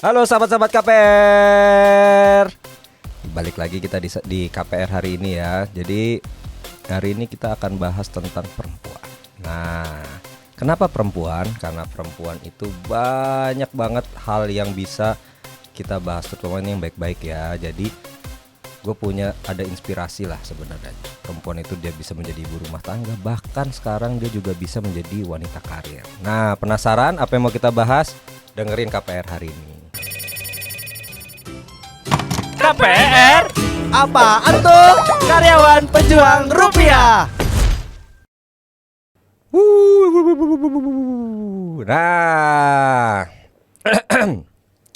Halo sahabat-sahabat KPR. Balik lagi kita di KPR hari ini ya. Jadi hari ini kita akan bahas tentang perempuan. Nah, kenapa perempuan? Karena perempuan itu banyak banget hal yang bisa kita bahas, terutama yang baik-baik ya. Jadi gue ada inspirasi lah sebenarnya. Perempuan itu dia bisa menjadi ibu rumah tangga, bahkan sekarang dia juga bisa menjadi wanita karir. Nah, penasaran apa yang mau kita bahas? Dengerin KPR hari ini. KPR apaan tuh? Karyawan pejuang rupiah. Nah,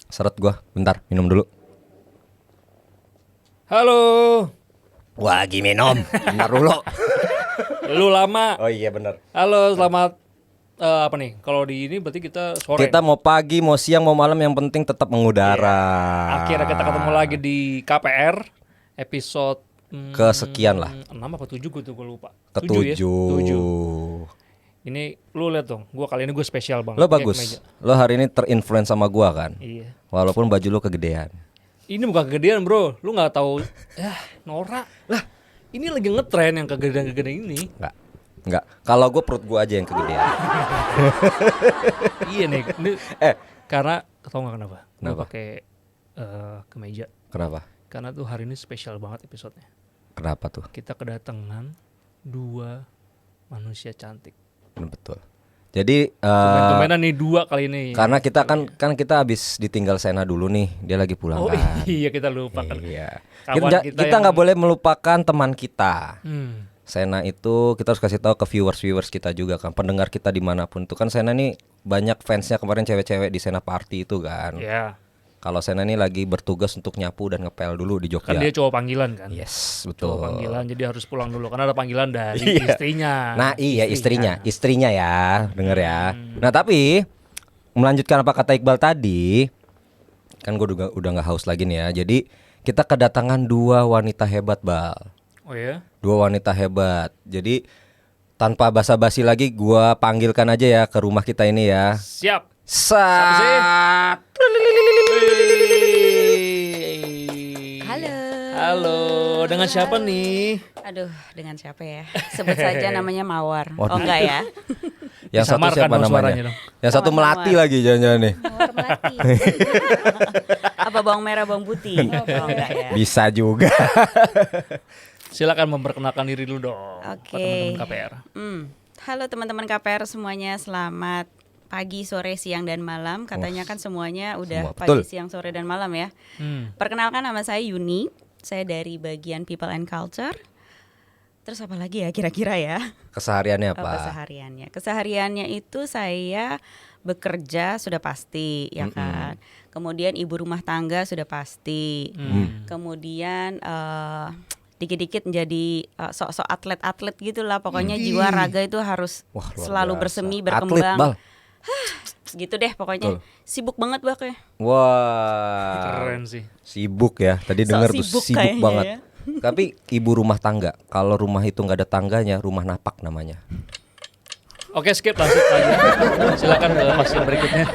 seret gua, bentar minum dulu. Halo. Wah, lagi minum, bentar dulu. Lu lama. Oh iya benar. Halo, selamat apa nih? Kalau di ini berarti kita sore. Kita mau pagi, mau siang, mau malam, yang penting tetap mengudara. Akhirnya kita ketemu lagi di KPR episode kesekian lah. 6 apa 7 gue lupa. Ketujuh. 7. Ini lu lihat dong, kali ini gue spesial banget. Lo bagus. Lo hari ini terinfluence sama gua kan? Iya. Walaupun baju lo kegedean. Ini bukan kegedean, bro. Lu nggak tahu. Norak. Lah, ini lagi ngetren yang kegedean-kegedean ini. Enggak. Kalau gue perut gue aja yang kegedean. Iya nih. Ini, karena tau nggak kenapa? Gue pakai kemeja. Kenapa? Karena tuh hari ini spesial banget episodenya. Kenapa tuh? Kita kedatangan 2 manusia cantik. Betul. Jadi tumben-tumbenan nih 2 kali ini. Karena kita kan kita habis ditinggal Sena dulu nih. Dia lagi pulang kan. Iya, kita lupa kan. Iya. Kita nggak boleh melupakan teman kita. Sena itu kita harus kasih tahu ke viewers kita juga kan, pendengar kita dimanapun tuh kan. Sena nih banyak fansnya kemarin, cewek-cewek di Sena Party itu kan. Iya. Kalau Sena nih lagi bertugas untuk nyapu dan ngepel dulu di Jogja. Kan dia cowok panggilan kan. Yes, betul. Cowok panggilan, jadi harus pulang dulu karena ada panggilan dari istrinya. Nah iya, istrinya ya, denger ya. Nah tapi melanjutkan apa kata Iqbal tadi, kan gue udah nggak haus lagi nih ya. Jadi kita kedatangan 2 wanita hebat, Bal. Oh ya? 2 wanita hebat. Jadi tanpa basa-basi lagi, gua panggilkan aja ya ke rumah kita ini ya. Siap. Sat. Halo, dengan siapa nih? Aduh, dengan siapa ya? Sebut saja namanya Mawar. Waduh. Oh enggak ya? Yang satu siapa namanya? Yang satu Melati lagi jangan-jangan nih. Mawar Melati. Apa bawang merah, bawang putih? Oh enggak ya? Bisa juga. Silakan memperkenalkan diri dulu dong. Oke. Teman-teman KPR. Halo teman-teman KPR semuanya, selamat pagi, sore, siang, dan malam. Katanya kan semuanya udah semua, pagi, betul. siang, sore, dan malam ya. Perkenalkan, nama saya Yuni. Saya dari bagian People and Culture. Terus apa lagi ya kira-kira ya? Kesehariannya apa? Kesehariannya itu saya bekerja sudah pasti ya kan. Kemudian ibu rumah tangga sudah pasti. Kemudian dikit-dikit menjadi sok-sok atlet-atlet gitulah. Pokoknya jiwa raga itu harus selalu bersemi, berkembang. Gitu deh pokoknya. Sibuk banget baknya. Wah. Keren sih. Sibuk ya. Tadi dengar tuh sibuk banget. Ya. Tapi ibu rumah tangga. Kalau rumah itu nggak ada tangganya, rumah napak namanya. Oke, skip lanjut aja. Silakan ke pasien berikutnya.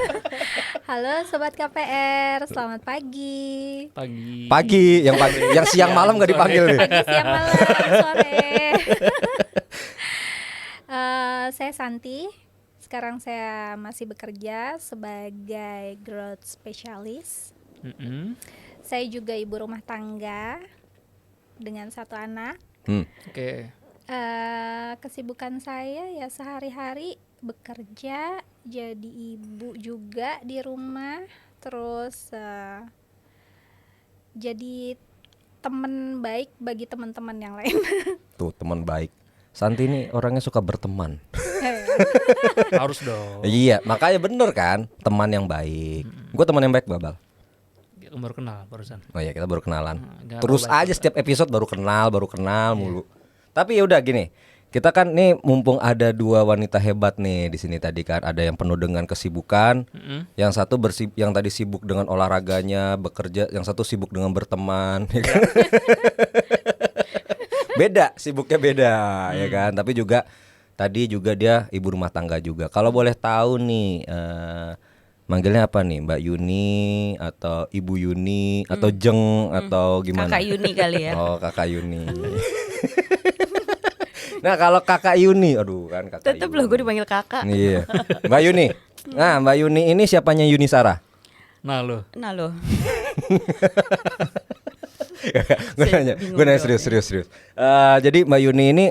Halo Sobat KPR, selamat pagi. Pagi, yang siang malam nggak dipanggil nih. Pagi, siang, malam, sore. Saya Santi. Sekarang saya masih bekerja sebagai growth specialist. Saya juga ibu rumah tangga dengan 1 anak. Oke. Kesibukan saya ya sehari-hari bekerja, jadi ibu juga di rumah, terus jadi teman baik bagi teman-teman yang lain. Tuh teman baik. Santi ini orangnya suka berteman. Harus dong. Iya, makanya bener kan, teman yang baik. Gue teman yang baik, Babal. Baru kenal barusan. Oh iya, kita baru kenalan. Terus aja setiap episode baru kenal mulu. Tapi ya udah gini, kita kan nih mumpung ada 2 wanita hebat nih di sini tadi kan, ada yang penuh dengan kesibukan, yang satu yang tadi sibuk dengan olahraganya, bekerja, yang satu sibuk dengan berteman, ya kan? Beda, sibuknya beda, ya kan? Tapi juga tadi juga dia ibu rumah tangga juga. Kalau boleh tahu nih, Manggilnya apa nih? Mbak Yuni atau Ibu Yuni atau Jeng atau gimana? Kakak Yuni kali ya. Oh, Kakak Yuni. Nah, kalau Kakak Yuni, aduh kan Kakak Tetep Yuni. loh gue dipanggil kakak. Iya. Mbak Yuni. Nah, Mbak Yuni ini siapanya Yuni Sarah? Nah lo, Nah loh. Gue nanya serius. Jadi Mbak Yuni ini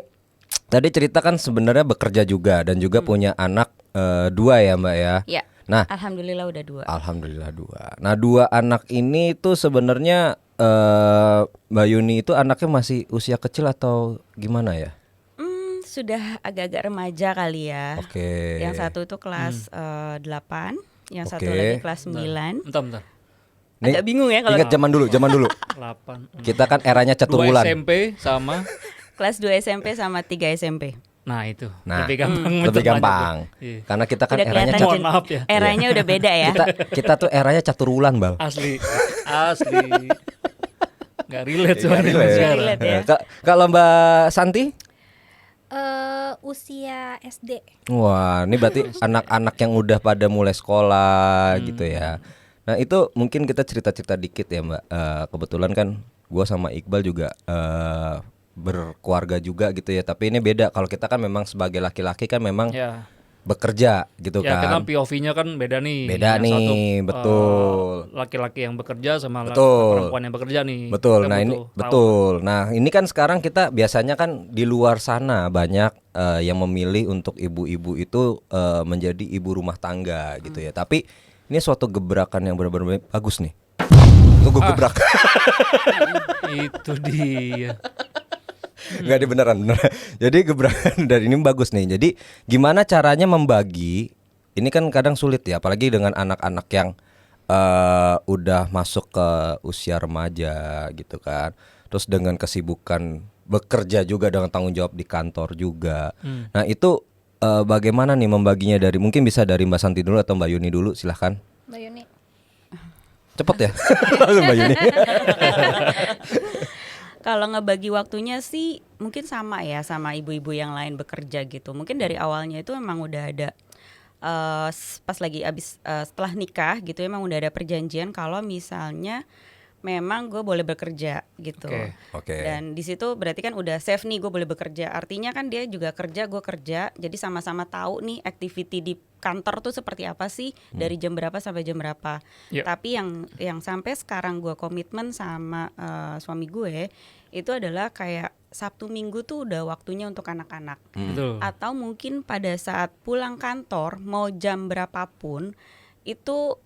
tadi cerita kan sebenarnya bekerja juga dan juga punya anak 2 ya Mbak ya. Ya. Nah, Alhamdulillah udah 2. alhamdulillah 2. Nah 2 anak ini tuh sebenarnya Mbak Yuni itu anaknya masih usia kecil atau gimana ya? Sudah agak-agak remaja kali ya. Oke. Yang satu itu kelas 8, yang satu Oke. lagi kelas 9. bentar. Nih, Agak bingung ya kalau ingat zaman dulu. 8. Kita kan eranya 2 Caturwulan. SMP sama. kelas 2 SMP sama 3 SMP. Nah itu. Nah, lebih gampang. lebih mencermati gampang. tuh. Iya. Karena kita kan Udah eranya kelihatan Mohon maaf ya. eranya udah beda ya. kita tuh eranya Caturwulan, Bal. Asli. Gak relate Iya, sama relate. sekarang. Relate ya. Kalau Mbak Santi? Usia SD. Wah, ini berarti anak-anak yang udah pada mulai sekolah gitu ya. Nah itu mungkin kita cerita-cerita dikit ya Mbak. Kebetulan kan gue sama Iqbal juga berkeluarga juga gitu ya. Tapi ini beda. Kalau kita kan memang sebagai laki-laki kan memang Ya. bekerja gitu Ya karena kan. POV-nya kan beda nih. Beda Yang nih, satu, betul. laki-laki yang bekerja sama Betul. perempuan yang bekerja nih. Betul. Kita Nah ini butuh tahu. betul. Nah ini kan sekarang kita biasanya kan di luar sana banyak yang memilih untuk ibu-ibu itu menjadi ibu rumah tangga gitu ya. Tapi ini suatu gebrakan yang benar-benar bagus nih. Tunggu gebrak. Itu dia. Nggak ada beneran. Jadi gebrakan dari ini bagus nih. Jadi gimana caranya membagi? Ini kan kadang sulit ya, apalagi dengan anak-anak yang udah masuk ke usia remaja gitu kan. Terus dengan kesibukan bekerja juga dengan tanggung jawab di kantor juga. Nah itu bagaimana nih membaginya dari mungkin bisa dari Mbak Santi dulu atau Mbak Yuni dulu silahkan. Mbak Yuni. Cepet ya. Langsung Mbak Yuni. Kalau ngebagi waktunya sih mungkin sama ya sama ibu-ibu yang lain bekerja gitu. Mungkin dari awalnya itu memang udah ada pas lagi setelah nikah gitu emang udah ada perjanjian kalau misalnya memang gue boleh bekerja gitu. Oke. Dan di situ berarti kan udah safe nih gue boleh bekerja. Artinya kan dia juga kerja, gue kerja. Jadi sama-sama tahu nih activity di kantor tuh seperti apa sih dari jam berapa sampai jam berapa. Yep. Tapi yang sampai sekarang gue komitmen sama suami gue itu adalah kayak Sabtu Minggu tuh udah waktunya untuk anak-anak. Betul. Atau mungkin pada saat pulang kantor mau jam berapapun itu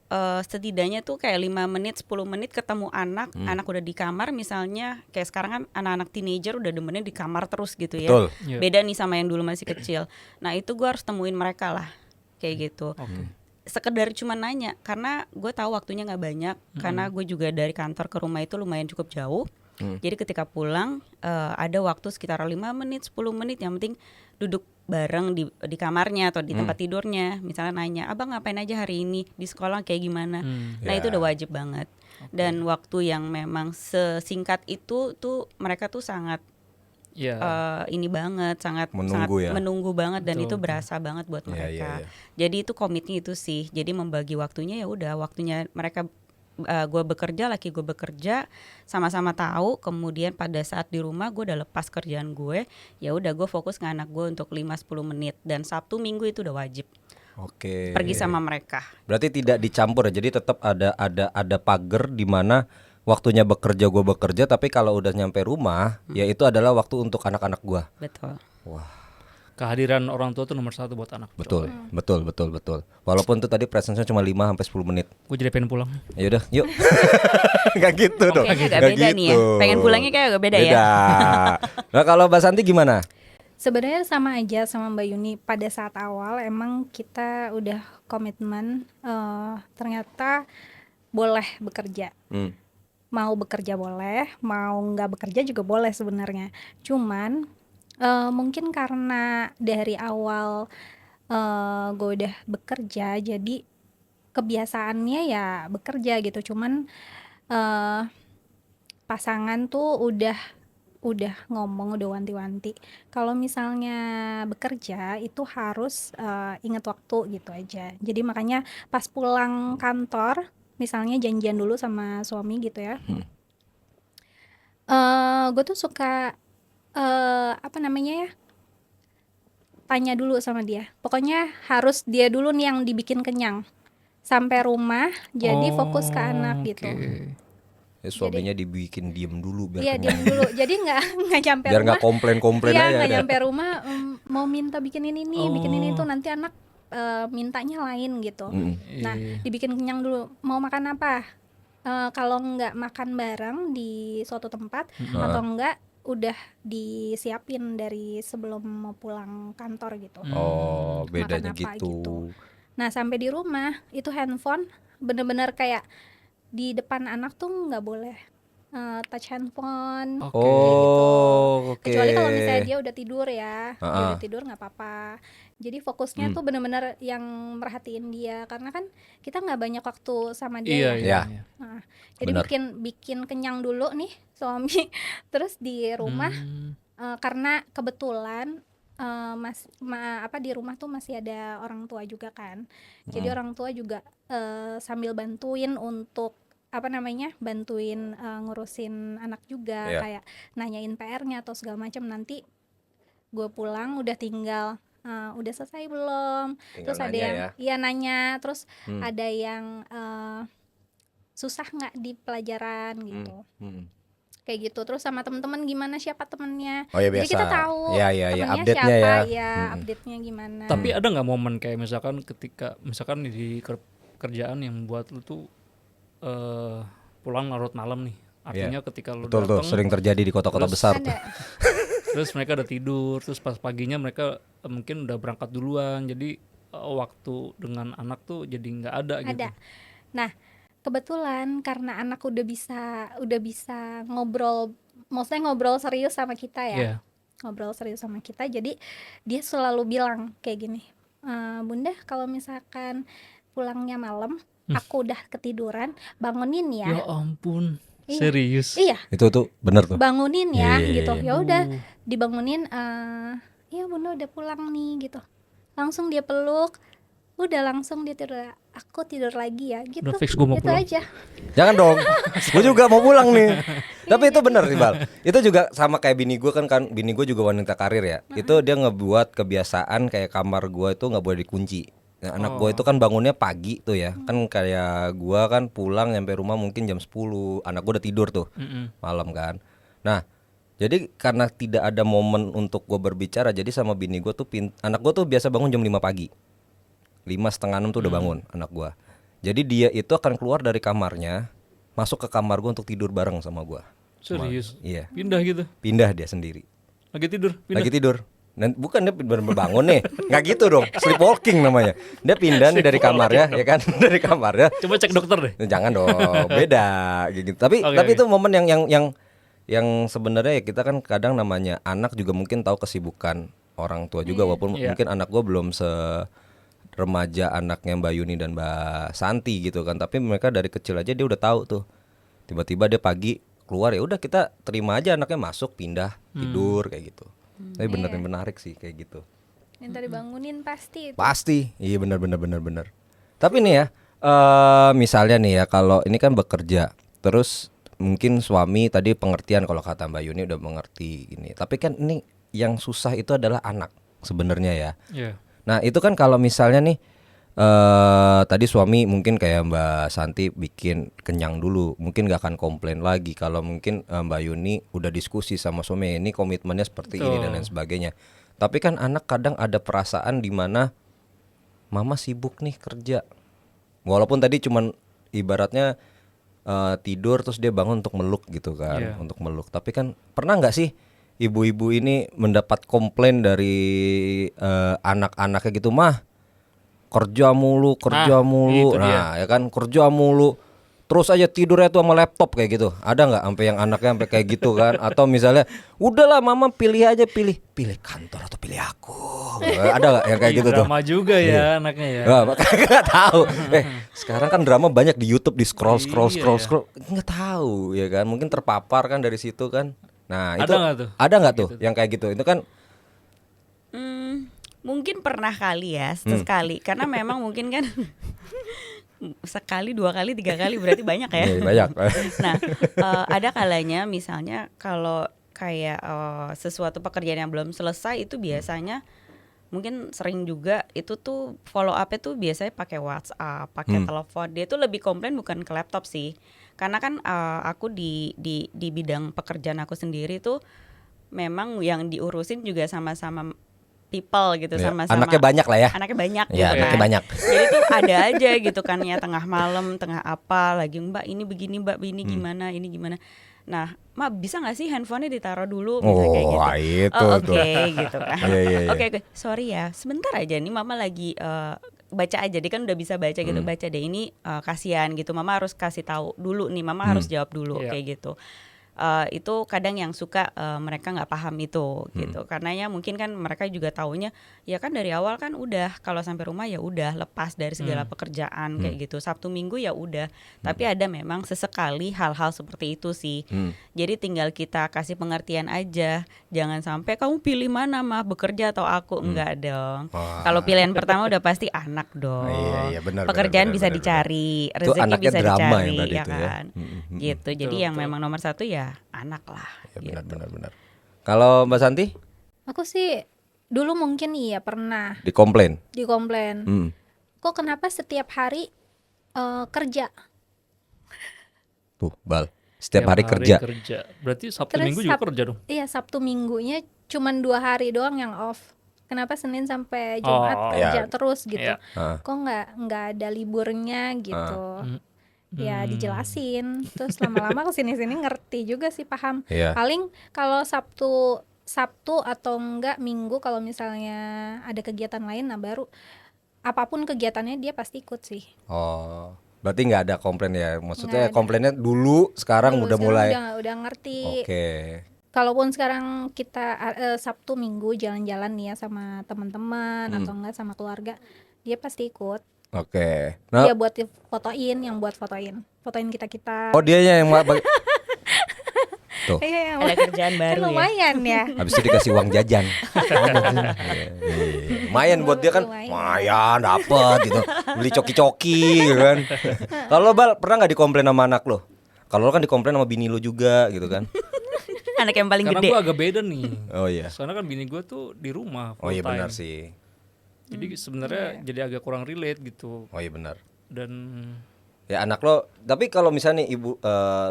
setidaknya tuh kayak 5 menit 10 menit ketemu anak udah di kamar misalnya kayak sekarang kan anak-anak teenager udah demennya di kamar terus gitu ya. Betul. Iya. Beda nih sama yang dulu masih kecil. Nah itu gue harus temuin mereka lah kayak gitu. Sekedar cuma nanya karena gue tahu waktunya nggak banyak karena gue juga dari kantor ke rumah itu lumayan cukup jauh. Jadi ketika pulang ada waktu sekitar 5 menit 10 menit yang penting duduk bareng di kamarnya atau di tempat tidurnya. Misalnya nanya, "Abang ngapain aja hari ini? Di sekolah kayak gimana?" Nah, itu udah wajib banget. Dan waktu yang memang sesingkat itu tuh mereka tuh sangat ini banget, sangat Menunggu ya? menunggu banget dan Betul, itu berasa banget buat Iya, mereka. iya. Jadi itu komitnya itu sih. Jadi membagi waktunya ya udah waktunya mereka gue bekerja, laki gue bekerja, sama-sama tahu. Kemudian pada saat di rumah gue udah lepas kerjaan gue, ya udah gue fokus ke anak gue untuk 5-10 menit. Dan Sabtu Minggu itu udah wajib Oke. pergi sama mereka. Berarti tidak dicampur ya. Jadi tetap ada pagar di mana waktunya bekerja gue bekerja, tapi kalau udah nyampe rumah ya itu adalah waktu untuk anak-anak gue. Betul. Wah, Kehadiran orang tua tuh nomor 1 buat anak. betul. Betul. Walaupun tuh tadi presence-nya cuma 5 sampai 10 menit. Gue jadi pengen pulang. Ya udah, yuk. Gak gitu dong. Kayaknya agak Nggak beda nih ya. Pengen pulangnya kayak agak beda ya. Nah, kalau Mbak Santi gimana? Sebenarnya sama aja sama Mbak Yuni. Pada saat awal emang kita udah komitmen ternyata boleh bekerja. Mau bekerja boleh, mau nggak bekerja juga boleh sebenarnya. Cuman mungkin karena dari awal gue udah bekerja, jadi kebiasaannya ya bekerja gitu. Cuman pasangan tuh udah ngomong, udah wanti-wanti. Kalau misalnya bekerja itu harus ingat waktu gitu aja. Jadi makanya pas pulang kantor, misalnya janjian dulu sama suami gitu ya. Gue tuh suka apa namanya ya? Tanya dulu sama dia. Pokoknya harus dia dulu nih yang dibikin kenyang. Sampai rumah, jadi fokus ke anak gitu. Ya, suaminya dibikin diem dulu biar Iya, kenyang. diam dulu. Jadi nggak nyampe Biar rumah. nggak komplain-komplain Iya, aja. nggak Ada. nyampe rumah mau minta bikin ini nih, bikin ini tuh, nanti anak mintanya lain gitu. Nah, dibikin kenyang dulu. Mau makan apa? Kalau nggak makan bareng di suatu tempat atau enggak udah disiapin dari sebelum mau pulang kantor gitu. Oh, bedanya Makan apa gitu. Nah, sampai di rumah itu handphone bener-bener kayak di depan anak tuh nggak boleh touch handphone. Oh, oke. Kecuali kalau misalnya dia udah tidur ya, dia Ah. udah tidur nggak apa-apa. Jadi fokusnya tuh bener-bener yang merhatiin dia, karena kan kita nggak banyak waktu sama dia ya. Iya. Nah, jadi Bener. bikin kenyang dulu nih suami, terus di rumah karena kebetulan di rumah tuh masih ada orang tua juga kan. Jadi orang tua juga sambil bantuin untuk bantuin ngurusin anak juga, Iya. kayak nanyain PR-nya atau segala macam. Nanti gue pulang udah tinggal udah selesai belum? Tinggal Terus ada nanya yang ya. iya nanya, terus ada yang susah nggak di pelajaran gitu. Kayak gitu. Terus sama teman-teman gimana, siapa temennya. Oh ya Jadi biasa. kita tahu Iya, temennya update-nya siapa, ya. update-nya gimana. Tapi ada nggak momen kayak misalkan di kerjaan yang buat lu tuh pulang larut malam nih. Artinya ketika lu Betul tuh, datang, sering terjadi di kota-kota terus besar tuh. ada. terus mereka udah tidur, terus pas paginya mereka mungkin udah berangkat duluan, jadi waktu dengan anak tuh jadi nggak ada gitu. Ada. Nah, kebetulan karena anak udah bisa ngobrol, maksudnya ngobrol serius sama kita ya. Iya. Ngobrol serius sama kita, jadi dia selalu bilang kayak gini, Bunda kalau misalkan pulangnya malam, aku udah ketiduran, bangunin ya. Ya ampun, Iya. serius. Iya, Itu tuh bener tuh. bangunin ya Iya, gitu. iya. Ya udah dibangunin, iya Bunda udah pulang nih gitu. Langsung dia peluk, udah langsung dia tidur. Aku tidur lagi ya gitu. Udah fix gua mau itu pulang. aja. Jangan dong. Gue juga mau pulang nih. Tapi itu bener sih, Bal. Itu juga sama kayak bini gue kan bini gue juga wanita karir ya. Itu dia ngebuat kebiasaan kayak kamar gue itu nggak boleh dikunci. Nah, anak gue itu kan bangunnya pagi tuh ya. Kan kayak gue kan pulang nyampe rumah mungkin jam 10. Anak gue udah tidur tuh malam kan. Nah, jadi karena tidak ada momen untuk gue berbicara, jadi sama bini gue tuh anak gue tuh biasa bangun jam 5 pagi. 5:30 tuh udah bangun anak gua. Jadi dia itu akan keluar dari kamarnya, masuk ke kamar gua untuk tidur bareng sama gua. Serius. Iya. Pindah gitu. Pindah dia sendiri. Lagi tidur, pindah. Lagi tidur. Dan bukan dia bangun nih. Nggak gitu dong. Sleepwalking namanya. Dia pindah nih dari kamarnya, ya kan? Dari kamarnya. Coba cek dokter deh. Jangan dong, beda gitu. Tapi Oke. itu momen yang sebenarnya ya kita kan kadang namanya anak juga mungkin tahu kesibukan orang tua juga, walaupun Iya. mungkin anak gua belum remaja anaknya Mbak Yuni dan Mbak Santi gitu kan, tapi mereka dari kecil aja dia udah tahu tuh. Tiba-tiba dia pagi keluar, ya udah kita terima aja anaknya masuk, pindah, tidur kayak gitu. Tapi beneran menarik sih kayak gitu. Minta dibangunin pasti itu. Pasti, iya benar. Tapi nih ya, misalnya nih ya, kalau ini kan bekerja, terus mungkin suami tadi pengertian kalau kata Mbak Yuni udah mengerti gini. Tapi kan ini yang susah itu adalah anak sebenarnya ya. Iya. Nah itu kan kalau misalnya nih tadi suami mungkin kayak Mbak Santi bikin kenyang dulu, mungkin gak akan komplain lagi. Kalau mungkin Mbak Yuni udah diskusi sama suami, ini komitmennya seperti ini dan lain sebagainya. Tapi kan anak kadang ada perasaan di mana mama sibuk nih kerja, walaupun tadi cuman ibaratnya tidur terus dia bangun untuk meluk gitu kan. Iya. Untuk meluk. Tapi kan pernah nggak sih ibu-ibu ini mendapat komplain dari anak-anaknya gitu, mah kerja mulu itu dia. nah ya kan, kerja mulu terus aja tidurnya tuh sama laptop kayak gitu. Ada nggak sampai yang anaknya sampai kayak gitu kan? Atau misalnya udahlah mama pilih kantor atau pilih aku. Ada nggak yang kayak gitu tuh? Drama juga ya anaknya ya. Nggak tahu. Sekarang kan drama banyak di YouTube, di scroll Iya. nggak tahu ya kan? Mungkin terpapar kan dari situ kan. Nah, Ada itu nggak tuh? ada nggak tuh yang kayak gitu? Itu kan Mungkin pernah kali ya, sekali. Karena memang mungkin kan sekali, 2 kali, 3 kali berarti banyak ya. banyak. Nah, ada kalanya misalnya kalau kayak sesuatu pekerjaan yang belum selesai itu biasanya mungkin sering juga itu tuh follow up-nya tuh biasanya pakai WhatsApp, pakai telepon. Dia tuh lebih komplain bukan ke laptop sih. Karena kan aku di bidang pekerjaan aku sendiri tuh memang yang diurusin juga sama-sama people gitu, Ya, sama-sama anaknya banyak lah ya. Anaknya banyak Ya, gitu anaknya kan. banyak. Jadi tuh ada aja gitu kan ya, tengah malam, tengah apa lagi, Mbak ini begini, Mbak ini gimana, ini gimana. Nah, Mbak bisa nggak sih handphonenya ditaruh dulu, misalnya kayak gitu. itu Oh, tuh. oke gitu kan. Iya. Oke, sorry ya, sebentar aja nih Mama lagi baca aja, dia kan udah bisa baca gitu, baca deh ini kasihan gitu, Mama harus kasih tahu dulu nih, Mama harus jawab dulu kayak gitu. Itu kadang yang suka mereka nggak paham itu gitu, karena ya mungkin kan mereka juga taunya ya kan dari awal kan udah kalau sampai rumah ya udah lepas dari segala pekerjaan kayak gitu, Sabtu Minggu ya udah. Tapi ada memang sesekali hal-hal seperti itu sih. Jadi tinggal kita kasih pengertian aja, jangan sampai kamu pilih mana mah, bekerja atau aku. Enggak dong. Kalau pilihan pertama udah pasti anak dong. Iya, benar. Pekerjaan bisa dicari, rezeki bisa drama dicari yang tadi ya itu ya. kan. Gitu. Jadi yang memang nomor satu ya anak lah. Ya, gitu. benar. Kalau Mbak Santi Aku sih dulu mungkin iya pernah dikomplain. dikomplain. Kok kenapa setiap hari kerja? Tuh, Bal. Setiap hari kerja. Berarti Sabtu Terus Minggu juga kerja dong. Iya, Sabtu Minggunya cuman 2 hari doang yang off. Kenapa Senin sampai Jumat kerja terus gitu? Kok nggak ada liburnya gitu? Ya dijelasin, terus lama-lama kesini-sini ngerti juga sih, paham. Paling kalau Sabtu atau enggak Minggu kalau misalnya ada kegiatan lain, nah baru apapun kegiatannya dia pasti ikut sih. Oh, berarti nggak ada komplain ya? Maksudnya Nggak ada. komplainnya dulu, sekarang Dulu, udah mulai. udah ngerti. Oke. Kalaupun sekarang kita Sabtu Minggu jalan-jalan nih ya sama teman-teman atau enggak sama keluarga, dia pasti ikut. Oke. Nah, Dia buat fotoin, yang buat fotoin kita. oh dianya yang tuh. Iya, Ada kerjaan kan baru ya. lumayan ya. Habis itu dikasih uang jajan. Lumayan buat dia kan. Lumayan dapet gitu. Beli coki-coki gitu kan. Kalau Bal pernah nggak dikomplain sama anak lo? Kalau lo kan dikomplain sama bini lo juga gitu kan. Anak yang paling Karena gede. gue agak beda nih. Oh iya. Soalnya kan bini gue tuh di rumah Oh iya full time. benar sih. Jadi sebenarnya jadi agak kurang relate gitu. Oh iya benar. Dan Ya anak lo, tapi kalau misalnya nih ibu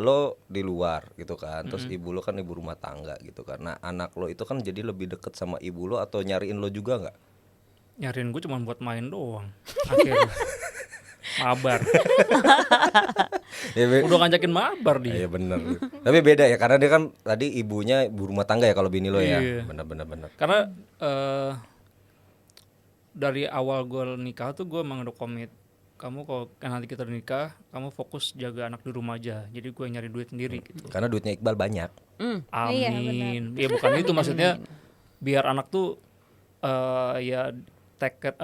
lo di luar gitu kan, terus ibu lo kan ibu rumah tangga gitu kan. Nah anak lo itu kan jadi lebih deket sama ibu lo atau nyariin lo juga nggak? nyariin gue cuma buat main doang. Akhirnya mabar. Ya, Udah ngajakin mabar dia. iya bener. Tapi beda ya karena dia kan tadi ibunya ibu rumah tangga ya kalau bini lo ya. Iya. Bener. Karena dari awal gue nikah tuh gue emang udah komit, kamu kalau nanti kita udah nikah, kamu fokus jaga anak di rumah aja. Jadi gue nyari duit sendiri gitu. Karena duitnya Iqbal banyak. Iya, Amin. Ya bukan itu maksudnya, biar anak tuh ya take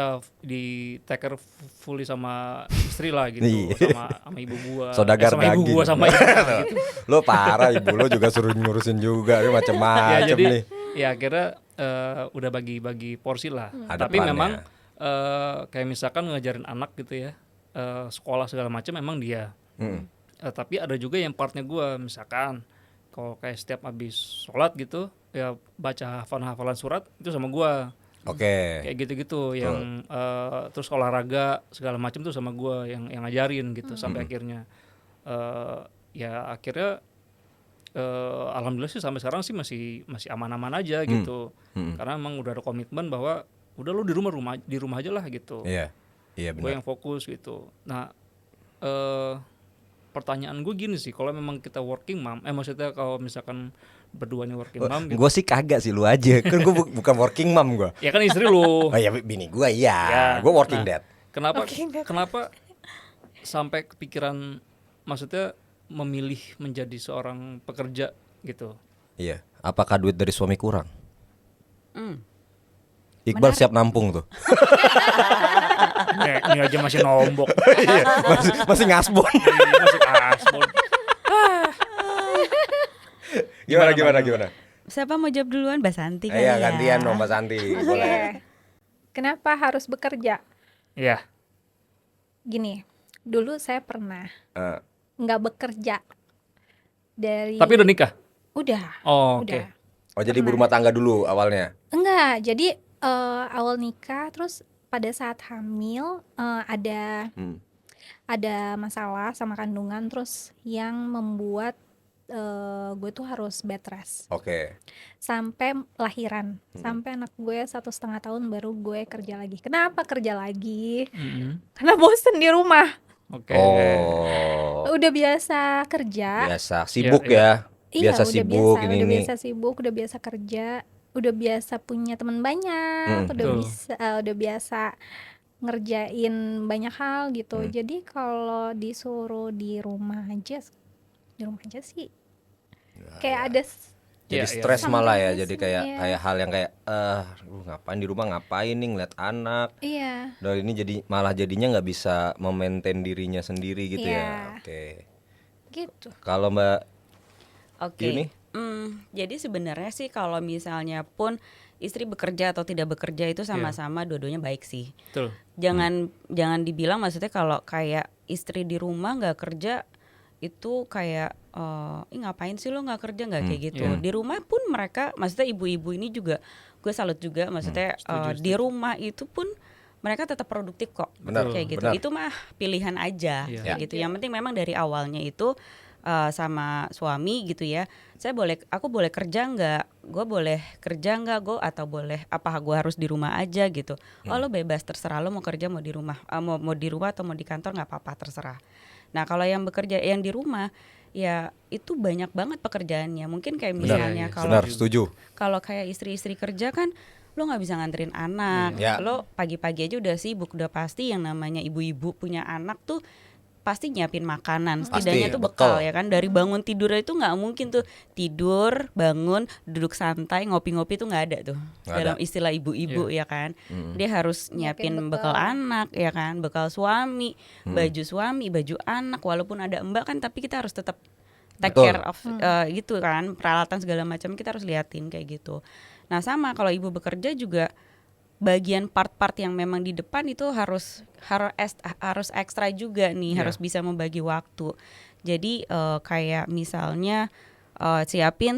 care fully sama istri lah gitu, sama ibu gua, Saudagar sama ibu daging. gua sama ibu gitu. Lo parah, ibu lo juga suruh ngurusin juga, dia macem-macem Ya jadi nih. ya akhirnya udah bagi porsi lah. Ada Tapi plannya. memang kayak misalkan ngajarin anak gitu ya, sekolah segala macam emang dia. Tapi ada juga yang partnya gua, misalkan kalau kayak setiap habis sholat gitu ya baca hafalan surat itu sama gua. Oke. Kayak gitu-gitu yang terus olahraga segala macam tuh sama gua yang ngajarin gitu sampai akhirnya ya akhirnya alhamdulillah sih sampai sekarang sih masih aman-aman aja gitu. Karena emang udah ada komitmen bahwa udah lu di rumah aja lah gitu. Iya Gue benar. yang fokus gitu. Nah pertanyaan gue gini sih, kalau memang kita working mom, maksudnya kalau misalkan berdua nih working mom gitu. Gue sih kagak sih, lu aja. Kan gue bukan working mom gue. Ya kan istri lu. Oh ya bini gue iya. Ya, Gue working nah, dad. Kenapa sampai kepikiran, maksudnya memilih menjadi seorang pekerja gitu? Iya. Apakah duit dari suami kurang? Iqbal siap nampung tuh. Ini aja masih nombok. Iya, masih ngasbon. Masih kasbon. Gimana? Siapa mau jawab duluan? Mbak Santi kali Iya, ya. gantian dong Mbak Santi. Boleh. Kenapa harus bekerja? Iya. Gini, dulu saya pernah Eh, nggak bekerja dari. Tapi udah nikah. Udah. Oh, oke. Udah. Oh, jadi ibu rumah tangga dulu awalnya. Enggak, jadi awal nikah terus pada saat hamil ada masalah sama kandungan terus yang membuat gue tuh harus bed rest Oke. sampai lahiran, sampai anak gue 1,5 tahun baru gue kerja lagi. Kenapa kerja lagi? Karena bosen di rumah. Oke. Oh. Udah biasa kerja. Biasa sibuk Iya. ya. Biasa Iya, sibuk udah ini. biasa sibuk, udah biasa kerja, udah biasa punya teman banyak, Betul. udah biasa ngerjain banyak hal gitu. Jadi kalau disuruh di rumah aja sih kayak ada Jadi Iya, stres iya. malah ya. Something Jadi missing, kayak iya. hal yang kayak ngapain di rumah, ngapain nih ngeliat anak. iya Dan ini jadi malah jadinya nggak bisa memaintain dirinya sendiri gitu ya. Iya. Oke. gitu. Kalau Mbak Oke. Yuni? Jadi sebenarnya sih kalau misalnya pun istri bekerja atau tidak bekerja itu sama-sama dua-duanya baik sih. Betul. Jangan dibilang maksudnya kalau kayak istri di rumah nggak kerja itu kayak ngapain sih lo nggak kerja nggak kayak gitu. Iya. Di rumah pun mereka maksudnya ibu-ibu ini juga gue salut juga maksudnya di rumah itu pun mereka tetap produktif kok. Benar, Kayak gitu. benar. Itu mah pilihan aja Iya. kayak gitu. Yang penting memang dari awalnya itu sama suami gitu ya. Aku boleh kerja nggak? Gue boleh kerja nggak? Atau boleh apa? Gue harus di rumah aja gitu. Oh lo bebas terserah lo mau kerja mau di rumah, mau di rumah atau mau di kantor nggak apa-apa terserah. Nah kalau yang bekerja yang di rumah ya itu banyak banget pekerjaannya. Mungkin kayak misalnya kalau benar, setuju. kalau kayak istri-istri kerja kan lo nggak bisa nganterin anak, Iya. lo pagi-pagi aja udah sibuk, udah pasti yang namanya ibu-ibu punya anak tuh pasti nyiapin makanan, setidaknya Pasti, tuh bekal betul. ya kan. Dari bangun tidur itu nggak mungkin tuh tidur, bangun, duduk santai, ngopi-ngopi tuh nggak ada tuh Nggak dalam ada. istilah ibu-ibu ya kan. Dia harus nyiapin Nyiapin bekal bekal. anak ya kan, bekal suami, baju anak, walaupun ada mbak kan tapi kita harus tetap take Betul. care of gitu kan, peralatan segala macam kita harus liatin kayak gitu. Nah sama kalau ibu bekerja juga bagian part-part yang memang di depan itu harus ekstra juga nih, Iya. harus bisa membagi waktu. Jadi kayak misalnya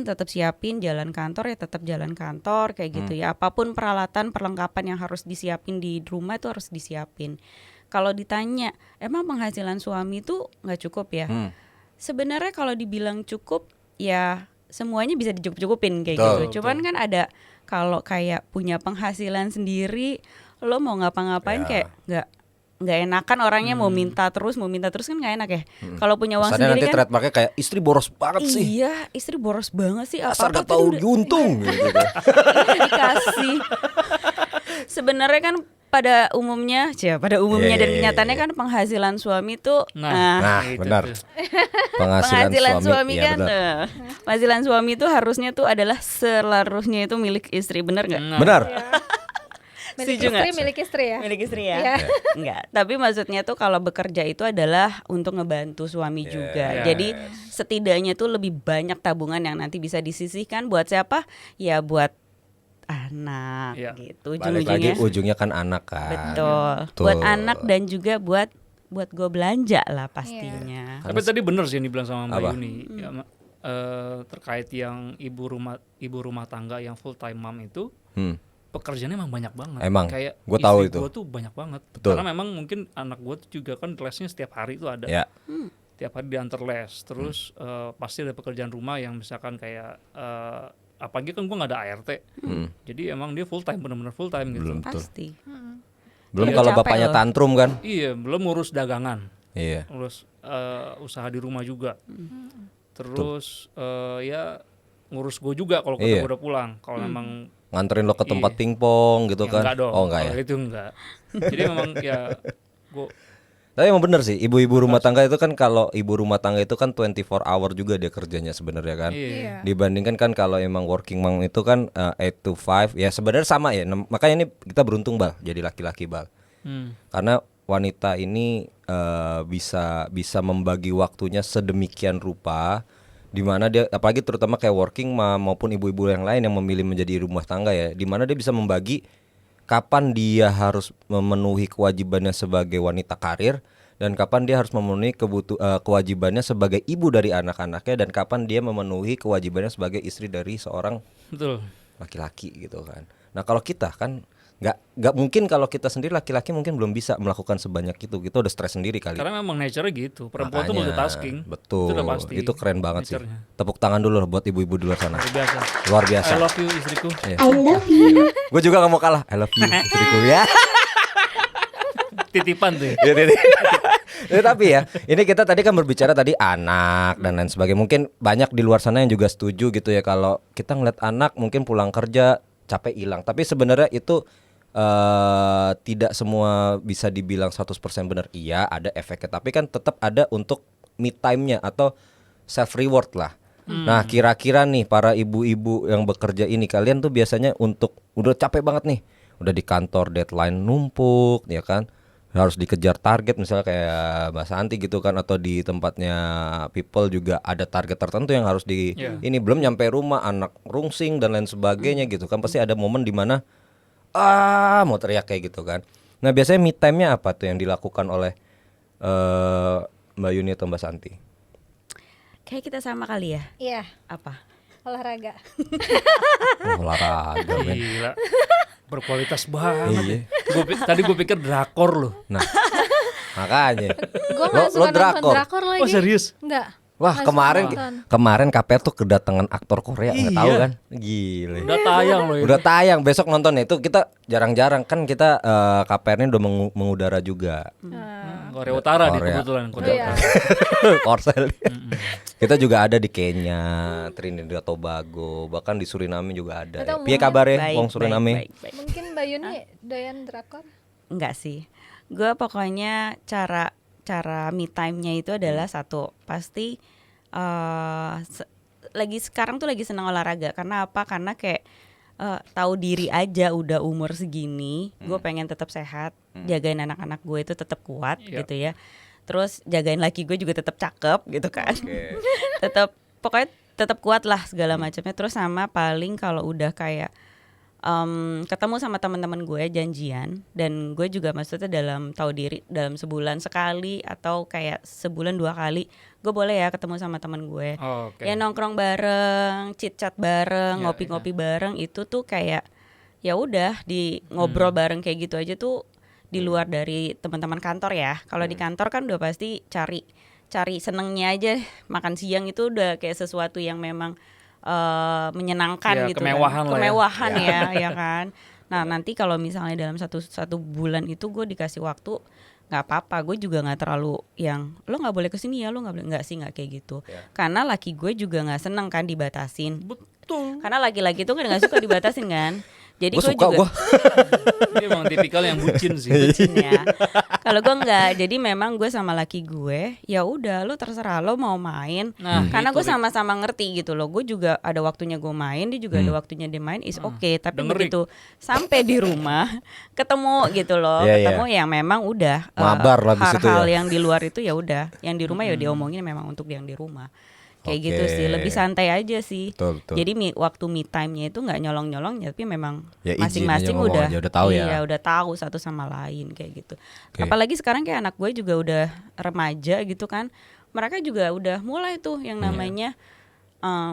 tetap siapin jalan kantor ya tetap jalan kantor kayak gitu ya. Apapun peralatan perlengkapan yang harus disiapin di rumah itu harus disiapin. Kalau ditanya emang penghasilan suami itu nggak cukup ya? Sebenarnya kalau dibilang cukup ya semuanya bisa dicukup-cukupin kayak Betul, gitu. Cuman kan ada kalau kayak punya penghasilan sendiri, lo mau ngapa-ngapain Ya. kayak nggak enakan orangnya mau minta terus kan nggak enak ya. Kalau punya uang Kesannya sendiri nanti kan, trademarknya kayak istri boros banget sih. iya istri boros banget sih. Asal Apa-apa gak tahu tuh udah untung gitu. dikasih. Sebenarnya kan pada umumnya Iya, dan iya, kenyataannya iya. kan penghasilan suami tuh Nah, itu benar. tuh. Penghasilan suami, kan benar. penghasilan suami itu harusnya tuh adalah seluruhnya itu milik istri, bener nggak? Nah, Benar. Setuju nggak? Milik istri ya. Milik istri ya? Iya. Enggak. Tapi maksudnya tuh kalau bekerja itu adalah untuk ngebantu suami juga. Yes. Jadi setidaknya tuh lebih banyak tabungan yang nanti bisa disisihkan buat siapa? Ya buat anak Iya. gitu. Balik lagi Ujung-ujungnya. ujungnya kan anak kan. Betul. Betul. Buat anak dan juga buat gue belanja lah pastinya. Tapi tadi bener sih yang dibilang sama Mbak Apa? Yuni ya, terkait yang ibu rumah tangga yang full time mom itu Hmm. pekerjaannya emang banyak banget. Emang, Kayak gua tahu istri itu. gua tuh banyak banget. Betul. Karena memang mungkin anak gua tuh juga kan lesnya setiap hari itu ada. Ya. Tiap hari diantar les. Terus pasti ada pekerjaan rumah yang misalkan kayak apalagi kan gua nggak ada ART. Jadi emang dia full time, benar-benar full time gitu. Belum betul. Pasti. Belum Iya, kalau capek bapaknya loh. tantrum kan. Iya, belum ngurus dagangan. Iya. Ngurus usaha di rumah juga. Terus ya ngurus gue juga kalau Iya. gue udah pulang. Kalau memang Nganterin lo ke tempat Iya. pingpong gitu ya kan. enggak dong. Oh enggak ya. Kalau itu enggak. Jadi memang ya gue Tapi emang bener sih, ibu-ibu rumah tangga itu kan kalau ibu rumah tangga itu kan 24 hour juga dia kerjanya sebenarnya kan. iya. Dibandingkan kan kalau emang working mom itu kan 8 to 5 ya sebenarnya sama ya. Makanya ini kita beruntung Bal jadi laki-laki Bal. Karena wanita ini bisa membagi waktunya sedemikian rupa Dimana dia, apalagi terutama kayak working mom maupun ibu-ibu yang lain yang memilih menjadi rumah tangga ya, dimana dia bisa membagi kapan dia harus memenuhi kewajibannya sebagai wanita karir dan kapan dia harus memenuhi kewajibannya sebagai ibu dari anak-anaknya dan kapan dia memenuhi kewajibannya sebagai istri dari seorang Betul. laki-laki gitu kan. Nah kalau kita kan nggak mungkin, kalau kita sendiri laki-laki mungkin belum bisa melakukan sebanyak itu, kita udah stres sendiri kali. Karena memang nature gitu. Perempuan tuh Makanya, multitasking. betul. Itu udah pasti. Itu keren banget nature-nya. sih. Tepuk tangan dulu buat ibu-ibu di luar sana. Luar biasa. Luar biasa. I love you istriku. I love you. Gue juga gak mau kalah. I love you istriku ya. Titipan tuh ya. Ya, tapi ya, ini kita tadi kan berbicara tadi anak dan lain sebagainya. Mungkin banyak di luar sana yang juga setuju gitu ya, kalau kita ngeliat anak mungkin pulang kerja capek hilang. Tapi sebenarnya itu tidak semua bisa dibilang 100% benar. Iya, ada efeknya, tapi kan tetap ada untuk me time-nya atau self reward lah. Nah, kira-kira nih para ibu-ibu yang bekerja ini, kalian tuh biasanya untuk udah capek banget nih, udah di kantor deadline numpuk ya kan, harus dikejar target misalnya kayak Mbak Santi gitu kan, atau di tempatnya People juga ada target tertentu yang harus ini belum nyampe rumah anak rungsing dan lain sebagainya gitu kan, pasti ada momen dimana mau teriak kayak gitu kan. Nah biasanya me time-nya apa tuh yang dilakukan oleh Mbak Yuni atau Mbak Santi? Kayak kita sama kali ya. Iya, Apa? olahraga. Olahraga men. Gila. Berkualitas banget. Iya. Tadi gue pikir drakor loh. Nah makanya Gue nggak suka nonton drakor. drakor lagi. Oh serius? Enggak. Wah Nggak suka kemarin nonton. KPR tuh kedatangan aktor Korea, nggak tahu Iya. kan? Gile. Udah tayang loh ini. Udah tayang, besok nontonnya. Itu kita jarang-jarang kan, kita KPR ini udah mengudara juga. Korea Utara nih Korea. kebetulan. Oh, iya. Korsel. Kita juga ada di Kenya, Trinidad Tobago, bahkan di Suriname juga ada. Atau Piye mungkin- kabarnya Baik, wong Suriname? baik. Mungkin Mbak Yuni doyan drakor? Enggak sih. Gue pokoknya cara me time-nya itu adalah satu, pasti sekarang tuh lagi senang olahraga. Karena apa? Karena kayak tahu diri aja udah umur segini, gue pengen tetap sehat, jagain anak-anak gue itu tetap kuat gitu ya. Terus jagain laki gue juga tetap cakep gitu kan. Tetap pokoknya tetap kuat lah segala macamnya. Terus sama paling kalau udah kayak ketemu sama teman-teman gue janjian, dan gue juga maksudnya dalam tahu diri dalam sebulan sekali atau kayak sebulan 2 kali gue boleh ya ketemu sama teman gue. Ya nongkrong bareng, chit chat bareng, ngopi-ngopi bareng, itu tuh kayak ya udah di ngobrol bareng kayak gitu aja tuh, di luar dari teman-teman kantor ya. Kalau di kantor kan udah pasti cari senengnya aja, makan siang itu udah kayak sesuatu yang memang menyenangkan Ya, gitu kemewahan kan. lah ya. Kemewahan ya kan. Nah nanti kalau misalnya dalam satu bulan itu gue dikasih waktu, nggak apa-apa, gue juga nggak terlalu yang lo nggak boleh kesini ya, lo nggak boleh, nggak sih, nggak kayak gitu. Karena laki gue juga nggak seneng kan dibatasin. Betul. Karena laki-laki tuh kan nggak suka dibatasin kan. Jadi Gue gue suka juga Ini emang tipikal yang bucin sih. bucin ya. Kalau gue nggak, jadi memang gue sama laki gue ya udah lo terserah lo mau main. Nah, Karena itu gue dia. sama-sama ngerti gitu loh. Gue juga ada waktunya gue main, dia juga ada waktunya dia main, is okay. Tapi dengerin. begitu sampai di rumah ketemu gitu loh, Iya, ketemu yang memang udah Mabar lah abis itu hal-hal ya. yang di luar itu ya udah, yang di rumah ya diomongin memang untuk yang di rumah. Kayak Oke. gitu sih, lebih santai aja sih. Betul. Jadi waktu me time-nya itu nggak nyolong-nyolong, tapi memang Ya, izin masing-masing aja ngomong udah aja, udah tahu ya. Iya, udah tahu satu sama lain kayak gitu. Oke. Apalagi sekarang kayak anak gue juga udah remaja gitu kan. Mereka juga udah mulai tuh yang namanya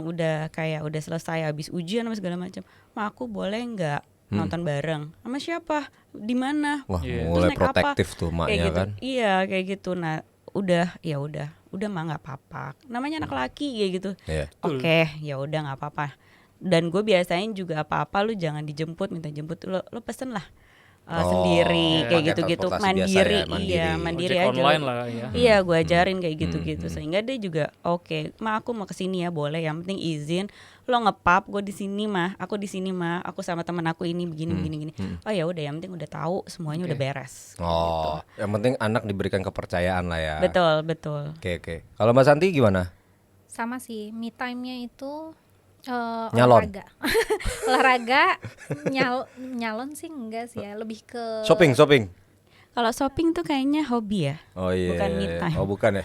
udah kayak udah selesai habis ujian sama segala macam. Ma, aku boleh nggak nonton bareng? Sama siapa? Di mana? Wah, Iya. mulai Terus naik apa? protektif tuh Kayak maknya gitu. kan. Iya, kayak gitu. Nah, udah mah nggak apa-apa. Namanya anak laki kayak gitu. Iya. Oke, ya udah nggak apa-apa. Dan gue biasain juga apa-apa lu jangan dijemput, minta jemput, lo pesen lah sendiri iya. kayak Pakai gitu-gitu, transportasi biasa mandiri, ya, mandiri. iya mandiri Ojek aja. online lah ya. Iya, gue ajarin kayak gitu-gitu sehingga dia juga oke, ma aku mau kesini ya boleh, yang penting izin. Lo ngepap, gue di sini mah, aku di sini mah, aku sama teman aku ini begini. Oh ya udah, yang penting udah tahu semuanya udah beres. Oh, yang penting anak diberikan kepercayaan lah ya. Betul. Oke. Kalau Mbak Santi gimana? Sama sih, me time-nya itu Nyalon. olahraga. Olahraga, nyalon sih enggak sih ya, lebih ke Shopping. Kalau shopping tuh kayaknya hobi ya. Oh iya. Bukan me time. Oh bukan ya.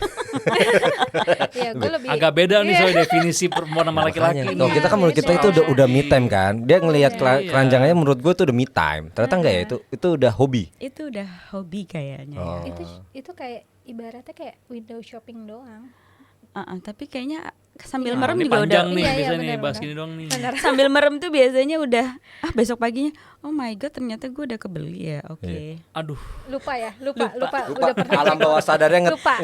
Iya, gue lebih Agak beda nih soal definisi perempuan sama laki-laki. Makanya, tuh, kita kan menurut kita itu udah me time kan. Dia ngelihat keranjangnya menurut gue tuh udah me time. Ternyata enggak ya, itu udah hobi. Itu udah hobi kayaknya. Oh. itu kayak ibaratnya kayak window shopping doang. Tapi kayaknya sambil Nah, merem ini juga panjang udah. nih, Iya, bisa iya, nih benar, bahas benar. gini doang nih. Sambil merem tuh biasanya udah besok paginya. Oh my god, ternyata gue udah kebeli ya. Oke. Aduh. Lupa udah pernah Alam bawah sadarnya lupa.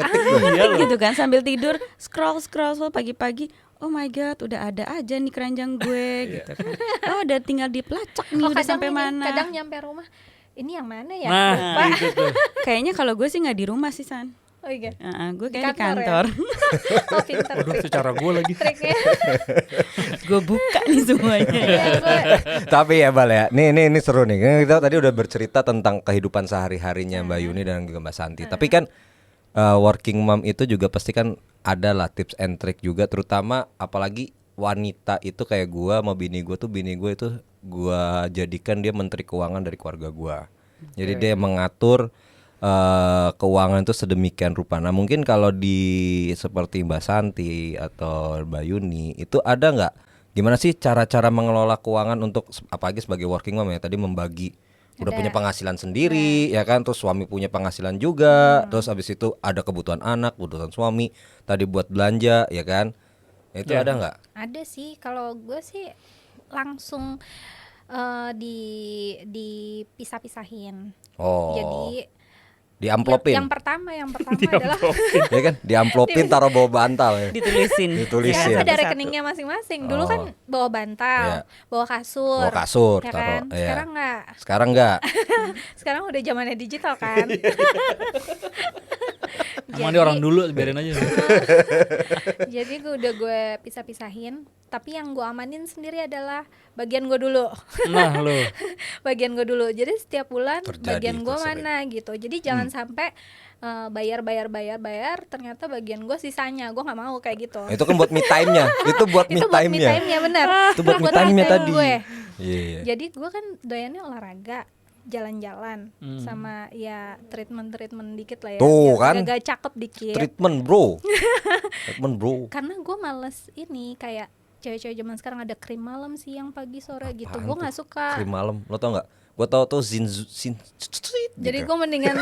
Gitu kan sambil tidur scroll pagi-pagi. Oh my god, udah ada aja nih keranjang gue gitu kan. Oh, udah tinggal dipelacak nih udah sampai mana. Kadang nyampe rumah ini yang mana ya? Nah, Lupa. itu tuh. Kayaknya kalau gue sih nggak di rumah sih San. Oh iya. Gue Di kayak di kantor kantor. Oh pinter. Aduh, itu cara gue lagi. Triknya. Gue buka nih semuanya. Iya, gue- Tapi ya Bal ya, ini seru nih. Kita tadi udah bercerita tentang kehidupan sehari-harinya Mbak Yuni dan juga Mbak Santi. Tapi kan working mom itu juga pasti kan ada lah tips and trick juga, terutama apalagi wanita itu kayak gua sama bini gua itu gua jadikan dia menteri keuangan dari keluarga gua. Jadi dia mengatur keuangan itu sedemikian rupa. Nah mungkin kalau di seperti Mbak Santi atau Mbak Yuni itu ada nggak? Gimana sih cara-cara mengelola keuangan untuk apalagi sebagai working mom ya tadi membagi udah punya penghasilan sendiri ya kan, terus suami punya penghasilan juga, terus abis itu ada kebutuhan anak, kebutuhan suami, tadi buat belanja ya kan, itu ada nggak? Ada sih, kalau gue sih langsung dipisah-pisahin. Oh, Jadi diamplopin, yang pertama adalah ya kan, diamplopin taruh bawah bantal ya. Ditulisin. Ditulisin. kan ada Satu-satu. rekeningnya masing-masing. Dulu Oh. kan bawa bantal, bawa kasur, Bawa kasur, ya taruh, kan? iya. Sekarang nggak. Sekarang nggak. Sekarang udah zamannya digital kan. Emang dia orang dulu, biarin aja. Jadi gue pisah-pisahin. Tapi yang gue amanin sendiri adalah bagian gue dulu. Nah lo. Bagian gue dulu. Jadi setiap bulan Terjadi bagian itu gue sering. mana gitu. Jadi jangan sampai bayar. Ternyata bagian gue sisanya. Gue nggak mau kayak gitu. Itu kan buat me time-nya. Itu buat me Itu buat me time-nya. time-nya bener. Itu buat me Buat time-nya me time tadi. gue. Iya. Jadi gue kan doyannya olahraga, jalan-jalan, sama ya treatment dikit lah ya. Tuh, biar kan? agak cakep dikit. Treatment bro. Treatment bro. Karena gue males ini kayak cewek-cewek zaman sekarang ada krim malam, siang, pagi, sore gitu. Apaan Gue tuh? nggak suka. Krim malam, lo tau nggak? Gue tau tuh zin Jadi gitu. gue mendingan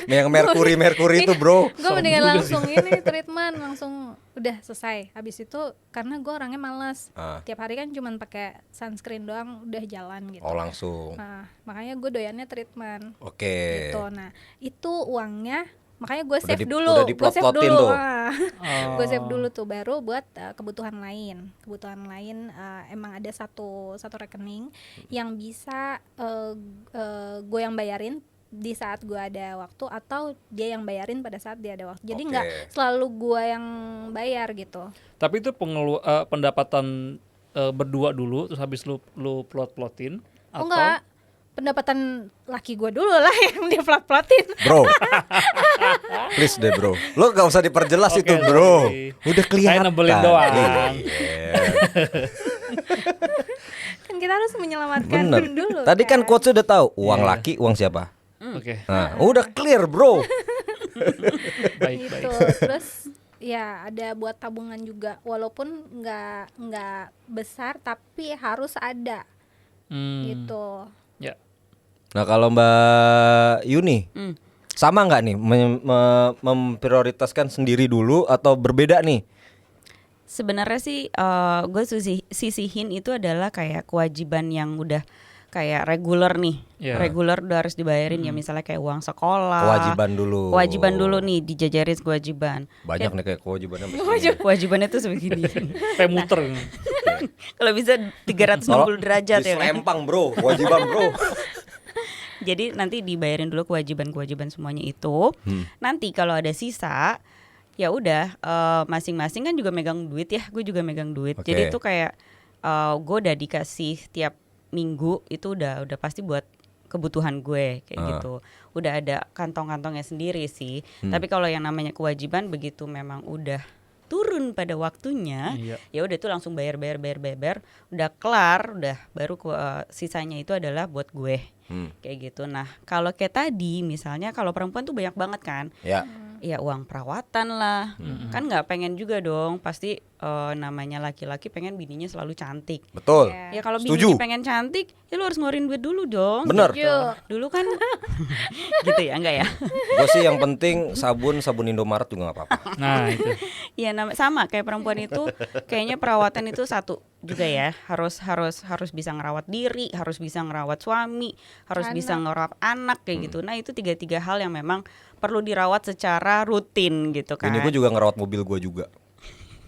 Yang merkuri itu bro. gue mendingan langsung ini treatment langsung udah selesai. Habis itu karena gue orangnya malas. Tiap hari kan cuman pakai sunscreen doang udah jalan gitu. Oh langsung. Nah, makanya gue doyannya treatment. Oke. Gitu. Nah, itu uangnya makanya gue Udah save di- dulu. udah Gue save diplot-plotin dulu. tuh. Gue save dulu tuh baru buat kebutuhan lain. Kebutuhan lain emang ada satu rekening yang bisa gue yang bayarin di saat gue ada waktu atau dia yang bayarin pada saat dia ada waktu. Jadi Oke. nggak selalu gue yang bayar gitu. Tapi itu pendapatan berdua dulu, terus habis lu plot-plotin. Oh enggak, pendapatan laki gue dulu lah yang dia plot-plotin. Bro. Please deh bro. Lo gak usah diperjelas Oke, itu bro. sorry. Udah kelihatan. Saya nebelin doang. Iya. Kan kita harus menyelamatkan Bener. dulu. Tadi kan coach udah tahu uang Iya. laki, uang siapa? Oke, Nah, udah clear bro. baik. gitu. Terus ya ada buat tabungan juga, walaupun nggak besar tapi harus ada gitu. Ya. Nah kalau Mbak Yuni, sama nggak nih memprioritaskan sendiri dulu atau berbeda nih? Sebenarnya sih gue sisihin itu adalah kayak kewajiban yang udah kayak reguler nih. Yeah. Reguler udah harus dibayarin ya, misalnya kayak uang sekolah. Kewajiban dulu. Nih, dijajarin kewajiban. Banyak nih kayak kewajibannya. Kewajibannya tuh sebegini. Kayak muter. Kalau bisa 360 derajat ya kan. Selempang bro, kewajiban bro. Jadi nanti dibayarin dulu kewajiban semuanya itu. Nanti kalau ada sisa, ya udah masing-masing kan juga megang duit ya. Gue juga megang duit. Oke. Jadi itu kayak gue udah dikasih tiap minggu itu udah pasti buat kebutuhan gue kayak gitu. Udah ada kantong-kantongnya sendiri sih. Tapi kalau yang namanya kewajiban begitu memang udah turun pada waktunya, ya udah itu langsung bayar, udah kelar, udah baru sisanya itu adalah buat gue. Kayak gitu. Nah, kalau kayak tadi misalnya kalau perempuan tuh banyak banget kan. Ya uang perawatan lah, kan nggak pengen juga dong, pasti namanya laki-laki pengen bininya selalu cantik. Betul. Ya kalau Setuju. bininya pengen cantik, ya lu harus ngeluarin duit dulu dong. Bener. Gitu. Dulu kan, gitu ya, enggak ya? Gue sih yang penting sabun Indomaret juga nggak apa-apa. Nah itu. Ya sama kayak perempuan itu, kayaknya perawatan itu satu juga ya, harus bisa ngerawat diri, harus bisa ngerawat suami, harus bisa ngerawat anak kayak gitu. Nah itu tiga hal yang memang perlu dirawat secara rutin gitu kan. Ini gue juga ngerawat mobil gue juga.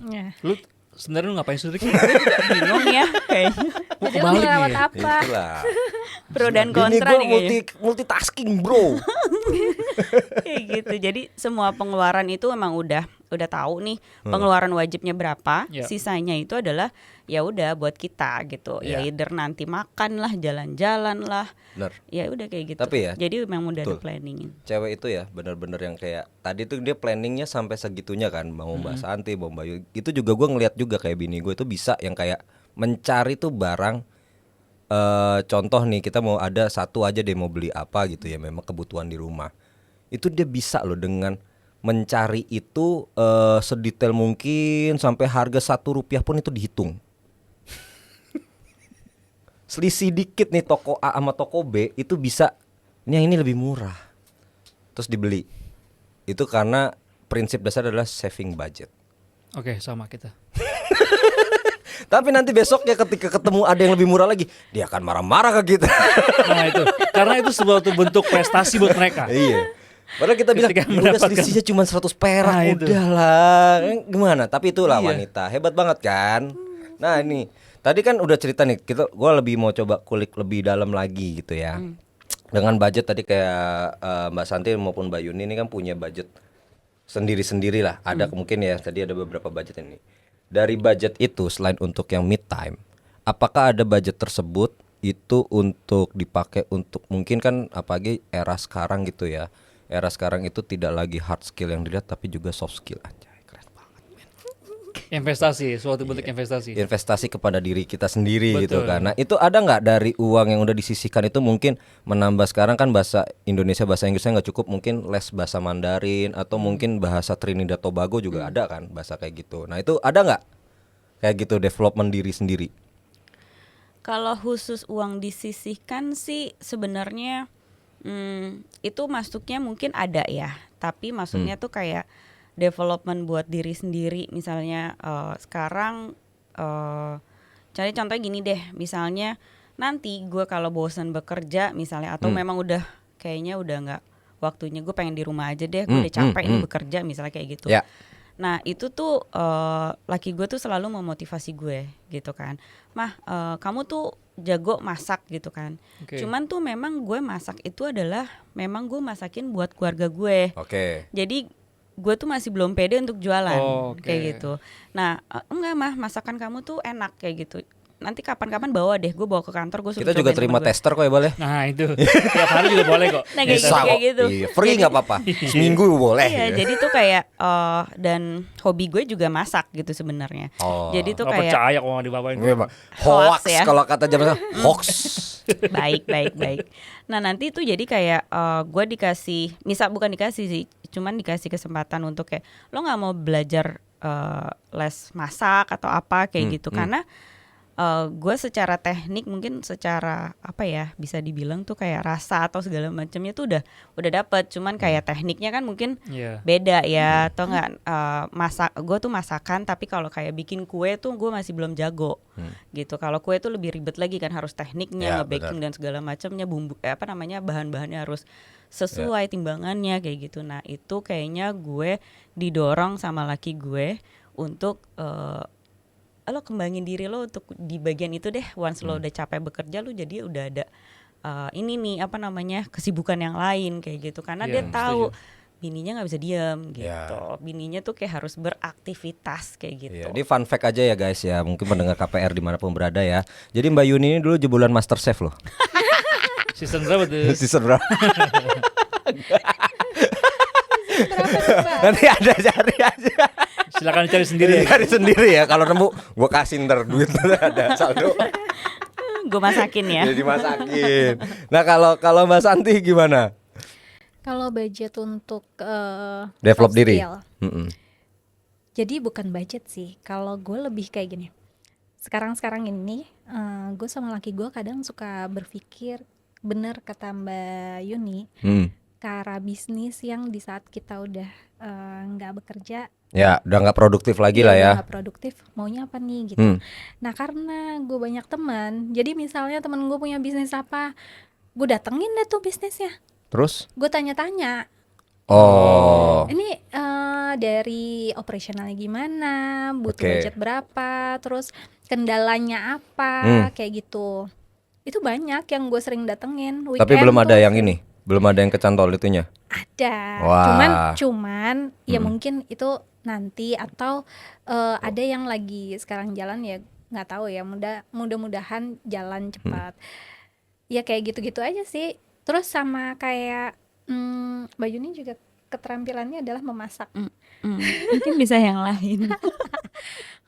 Ya. Lu sebenarnya lu ngapain sih, Rik? Bingung ya kayaknya. Jadi lu ngerawat apa? Itulah. Pro dan Ini kontra gue nih kayaknya. multitasking bro. Kayak gitu. Jadi semua pengeluaran itu emang udah tahu nih pengeluaran wajibnya berapa, sisanya itu adalah ya udah buat kita gitu. Ya either nanti makan lah, jalan-jalan lah. Bener. Ya udah kayak gitu. Tapi ya, jadi memang udah betul. di-planningin. Cewek itu ya bener-bener yang kayak tadi tuh dia planningnya sampai segitunya kan, mau Mbak Santi, mau Mbak Yu. Itu juga gue ngeliat juga kayak bini gue itu bisa yang kayak mencari tuh barang. Contoh nih kita mau ada satu aja deh mau beli apa gitu ya, memang kebutuhan di rumah. Itu dia bisa loh dengan mencari itu sedetail mungkin sampai harga Rp1 pun itu dihitung. Selisih dikit nih toko A sama toko B itu bisa ini lebih murah. Terus dibeli. Itu karena prinsip dasar adalah saving budget. Oke, sama kita. Tapi nanti besok ya ketika ketemu ada yang lebih murah lagi, dia akan marah-marah ke kita. Nah itu, karena itu sebuah bentuk prestasi buat mereka. Iya. Padahal kita bilang Ketika udah mendapatkan- selisihnya cuma 100 perak, Nah, itu. udahlah. Gimana? Tapi itulah Iya. wanita, hebat banget kan. Nah ini, tadi kan udah cerita nih, gue lebih mau coba kulik lebih dalam lagi gitu ya. Dengan budget tadi kayak Mbak Santi maupun Mbak Yuni ini kan punya budget sendiri-sendiri lah. Ada mungkin ya, tadi ada beberapa budget ini. Dari budget itu selain untuk yang mid time, apakah ada budget tersebut itu untuk dipakai untuk mungkin kan apalagi era sekarang gitu ya. Era sekarang itu tidak lagi hard skill yang dilihat tapi juga soft skill. Anjay, keren banget. Investasi, suatu bentuk investasi. Investasi kepada diri kita sendiri gitu Betul. kan. Nah, itu ada nggak dari uang yang udah disisihkan itu mungkin menambah sekarang kan bahasa Indonesia bahasa Inggrisnya nggak cukup, mungkin les bahasa Mandarin atau mungkin bahasa Trinidad Tobago juga ada kan bahasa kayak gitu. Nah, itu ada nggak kayak gitu development diri sendiri? Kalau khusus uang disisihkan sih sebenarnya itu masuknya mungkin ada ya. Tapi masuknya tuh kayak development buat diri sendiri. Misalnya sekarang cari contohnya gini deh. Misalnya nanti gue kalau bosan bekerja misalnya atau memang udah kayaknya udah nggak waktunya, gue pengen di rumah aja deh. Gue udah capek nih bekerja misalnya kayak gitu. Ya. Nah itu tuh laki gue tuh selalu memotivasi gue gitu kan. Mah kamu tuh jago masak gitu kan. Cuman tuh memang gue masak itu adalah memang gue masakin buat keluarga gue. Jadi gue tuh masih belum pede untuk jualan kayak gitu. Nah enggak mah, masakan kamu tuh enak kayak gitu. Nanti kapan-kapan bawa deh, gue bawa ke kantor, gue suruh Kita juga cobain terima temen gue. tester kok ya boleh. Nah itu, tiap hari juga boleh kok. Nah kayak gitu, Bisa kayak kok. gitu. Iya, free nggak apa-apa. Seminggu boleh. Iya, jadi tuh kayak dan hobi gue juga masak gitu sebenarnya. Jadi tuh Nggak kayak percaya kok nggak dibawain. Hoax Hoax ya. kalau kata zaman hoax. baik. Nah nanti tuh jadi kayak gue dikasih, bukan dikasih sih, cuman dikasih kesempatan untuk kayak lo nggak mau belajar les masak atau apa kayak gitu karena gue secara teknik mungkin secara apa ya bisa dibilang tuh kayak rasa atau segala macamnya tuh udah dapet, cuman kayak tekniknya kan mungkin beda ya atau nggak masak gue tuh masakan tapi kalau kayak bikin kue tuh gue masih belum jago gitu. Kalau kue tuh lebih ribet lagi kan, harus tekniknya nge-baking dan segala macamnya, bumbu bahan-bahannya harus sesuai timbangannya kayak gitu. Nah itu kayaknya gue didorong sama laki gue untuk lo kembangin diri lo untuk di bagian itu deh. Once lo udah capek bekerja, lo jadi udah ada ini nih kesibukan yang lain kayak gitu. Karena dia tahu bininya nggak bisa diam gitu. Bininya tuh kayak harus beraktivitas kayak gitu. Ini fun fact aja ya guys ya, mungkin pendengar KPR dimanapun berada ya. Jadi Mbak Yuni ini dulu jebolan MasterChef loh. Season berapa tuh? Season berapa? Nanti ada cari aja. Silakan cari sendiri ya. Cari sendiri ya. Kalau nemu gue kasih ntar duit ada saldo. Gue masakin ya. Jadi masakin. Nah kalau Mbak Santi gimana? Kalau budget untuk Develop soft diri. skill. Jadi bukan budget sih. Kalau gue lebih kayak gini. Sekarang ini gue sama laki gue kadang suka berpikir, bener kata Mbak Yuni, ke arah bisnis yang di saat kita udah nggak bekerja. Ya udah nggak produktif lagi lah ya. Nggak produktif, maunya apa nih gitu. Nah karena gue banyak teman, jadi misalnya temen gue punya bisnis apa, gue datengin deh tuh bisnisnya. Terus? Gue tanya-tanya. Oh. Ini dari operasionalnya gimana, butuh budget berapa, terus kendalanya apa, kayak gitu. Itu banyak yang gue sering datengin. Tapi belum ada yang ini, belum ada yang kecantol itunya. Ada. Wah. Cuman ya mungkin itu nanti atau ada yang lagi sekarang jalan ya nggak tahu ya. Mudah-mudahan jalan cepat. Ya kayak gitu-gitu aja sih. Terus sama kayak Mbak Yuni juga keterampilannya adalah memasak. Mungkin bisa yang lain.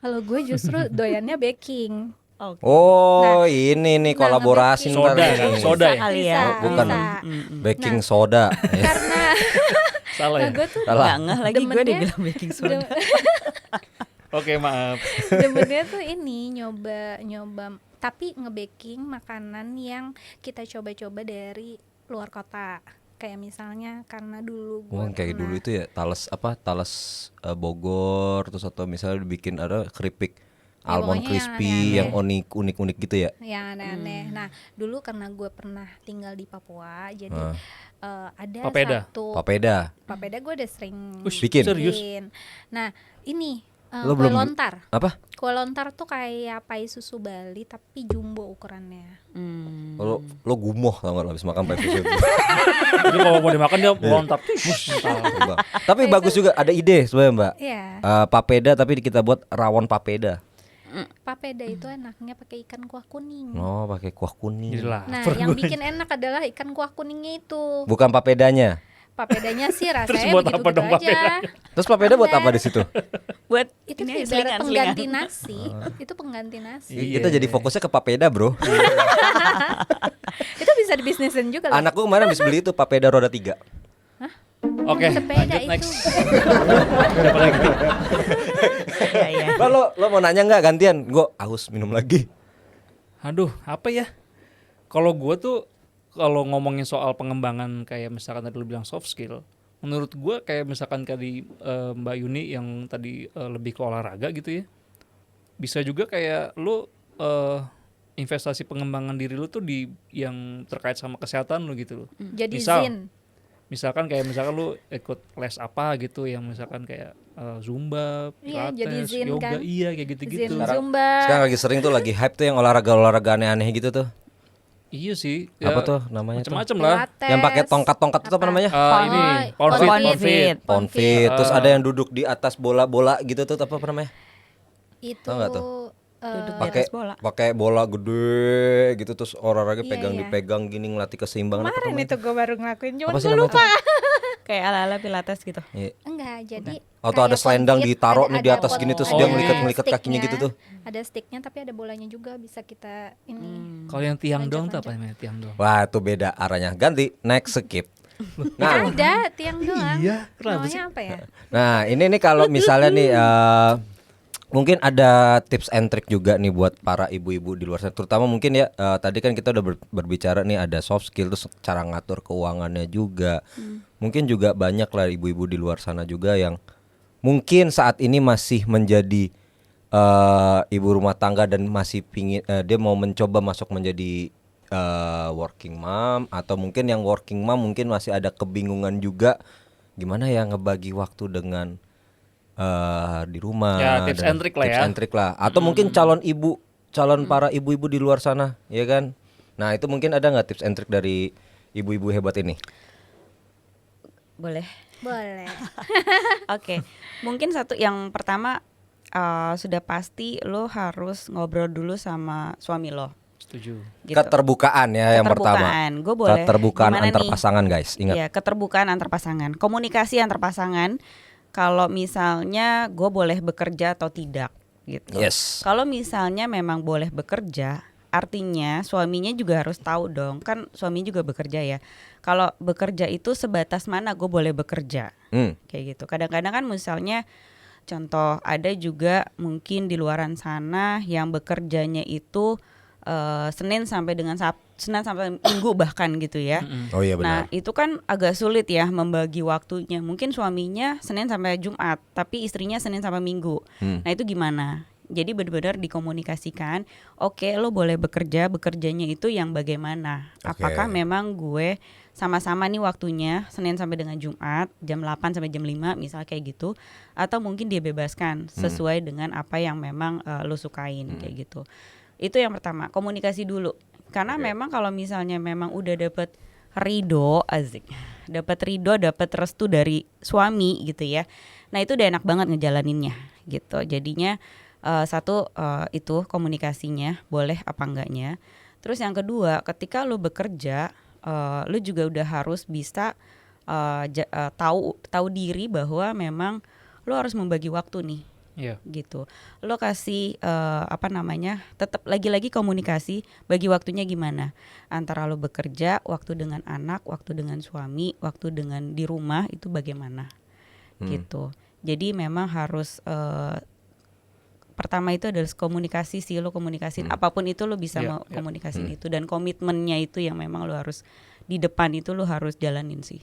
Kalau gue justru doyannya baking. Oh, ini nih kolaborasi soda ntar kan, nih. soda ya? Kali ya. Bukan bisa. baking soda. Karena Salah ya? gue tuh Salah. Nggak lagi gue Demennya- dibilang baking soda. Oke, maaf. demennya tuh ini nyoba tapi nge-baking makanan yang kita coba-coba dari luar kota. Kayak misalnya karena dulu gue Wah, kayak dulu itu ya Tales Bogor, terus atau misalnya dibikin ada keripik Ya, almond pokoknya crispy yang unik-unik gitu ya. yang aneh-aneh. Nah, dulu karena gue pernah tinggal di Papua, jadi ada Papeda. satu Papeda. gue udah sering Bikin? Serius? Nah, ini Lo kue belum- lontar. Apa? Kue lontar tuh kayak pai susu Bali tapi jumbo ukurannya. Lo gumoh tau gak lo habis makan pepes itu. Jadi kalau mau dimakan dia melontar. Tapi bagus juga, ada ide sebenarnya Mbak. Iya. Papeda tapi kita buat rawon papeda. Papeda itu enaknya pakai ikan kuah kuning. Oh, pakai kuah kuning. Jadi Nah, lapar yang gue. bikin enak adalah ikan kuah kuningnya itu. Bukan papedanya. Papedanya sih Terus rasanya buat apa begitu-gitu dong aja. papedanya? Terus papeda buat apa di situ? Buat Itu ini tuh ibarat selingan. pengganti nasi. Itu pengganti nasi. Iya. Kita jadi fokusnya ke papeda, Bro. Itu bisa dibisnisin juga loh. Anakku kemarin habis beli itu papeda roda 3. Oke, Sepeda lanjut itu. next. Iya, iya. Lo mau nanya nggak gantian? Gue haus minum lagi. Aduh, apa ya? Kalau gue tuh kalau ngomongin soal pengembangan kayak misalkan tadi lu bilang soft skill, menurut gue kayak misalkan tadi Mbak Yuni yang tadi lebih ke olahraga gitu ya, bisa juga kayak lu investasi pengembangan diri lu tuh di yang terkait sama kesehatan lu gitu loh. Jadi Misal, zin. Misalkan lu ikut les apa gitu yang misalkan kayak Zumba, Iya, Pilates, jadi zen yoga, kan? iya kayak gitu-gitu. Zin Zumba. Sekarang lagi sering tuh lagi hype tuh yang olahraga aneh gitu tuh. Iya sih. Apa tuh namanya tuh? Macam-macam lah. Pilates. Yang pakai tongkat-tongkat itu apa namanya? Ini pound fit, Pound pound fit. fit. Pound fit. Terus ada yang duduk di atas bola-bola gitu tuh apa namanya? Itu Tau nggak tuh? Duduk di Pakai atas bola. pakai bola gede gitu terus olahraga Iya, pegang iya. dipegang gini ngelatih keseimbangan apa kemarin namanya itu gue baru ngelakuin, cuman Apa sih gue namanya lupa. Kayak ala-ala pilates gitu. Iya. Enggak, jadi Atau ada kayak selendang pound fit, ditaruh nih di ada atas pot- gini terus dia ngelikat-ngelikat sticknya, kakinya gitu tuh. Ada sticknya tapi ada bolanya juga bisa kita ini. Kalau yang tiang dong tuh apa namanya? Tiang dong. Wah itu beda arahnya. Ganti next skip. Nah, Ada tiang doang. Iya, kenapa sih? Namanya apa ya? nah ini nih kalau misalnya nih mungkin ada tips and trick juga nih buat para ibu-ibu di luar sana. Terutama mungkin ya tadi kan kita udah berbicara nih ada soft skill terus cara ngatur keuangannya juga. Mungkin juga banyak lah ibu-ibu di luar sana juga yang mungkin saat ini masih menjadi ibu rumah tangga dan masih pingin dia mau mencoba masuk menjadi working mom atau mungkin yang working mom mungkin masih ada kebingungan juga gimana ya ngebagi waktu dengan di rumah. Ya, tips dan and trick lah tips ya. and trick lah. Atau mungkin calon para ibu-ibu di luar sana, ya kan? Nah itu mungkin ada nggak tips and trick dari ibu-ibu hebat ini? Boleh. Boleh. Oke, mungkin satu yang pertama sudah pasti lo harus ngobrol dulu sama suami lo. Setuju. Gitu. Keterbukaan ya yang pertama. Keterbukaan. Gue boleh. Keterbukaan gimana antar nih? pasangan guys, ingat. Iya, keterbukaan antar pasangan, komunikasi antar pasangan. Kalau misalnya gue boleh bekerja atau tidak, gitu. Yes. Kalau misalnya memang boleh bekerja, artinya suaminya juga harus tahu dong. Kan suami juga bekerja ya. Kalau bekerja itu sebatas mana gue boleh bekerja, kayak gitu. Kadang-kadang kan misalnya, contoh ada juga mungkin di luaran sana yang bekerjanya itu Senin sampai Minggu bahkan gitu ya. Oh iya Nah benar. itu kan agak sulit ya membagi waktunya. Mungkin suaminya Senin sampai Jumat, tapi istrinya Senin sampai Minggu. Nah itu gimana? Jadi benar-benar dikomunikasikan. Oke, lo boleh bekerja, bekerjanya itu yang bagaimana? Oke. Apakah memang gue sama-sama nih waktunya Senin sampai dengan Jumat jam 8 sampai jam 5 misal kayak gitu, atau mungkin dia bebaskan sesuai dengan apa yang memang lo sukain kayak gitu. Itu yang pertama, komunikasi dulu. Karena memang kalau misalnya memang udah dapet ridho, dapet restu dari suami gitu ya. Nah itu udah enak banget ngejalaninnya gitu. Jadinya itu komunikasinya boleh apa enggaknya. Terus yang kedua, ketika lo bekerja, lo juga udah harus bisa tahu diri bahwa memang lo harus membagi waktu nih. Iya. Gitu. Lo kasih tetap lagi-lagi komunikasi, bagi waktunya gimana antara lo bekerja, waktu dengan anak, waktu dengan suami, waktu dengan di rumah itu bagaimana gitu. Jadi memang harus pertama itu adalah komunikasi sih, lo komunikasin apapun itu lo bisa komunikasin itu, dan komitmennya itu yang memang lo harus di depan itu lo harus jalanin sih.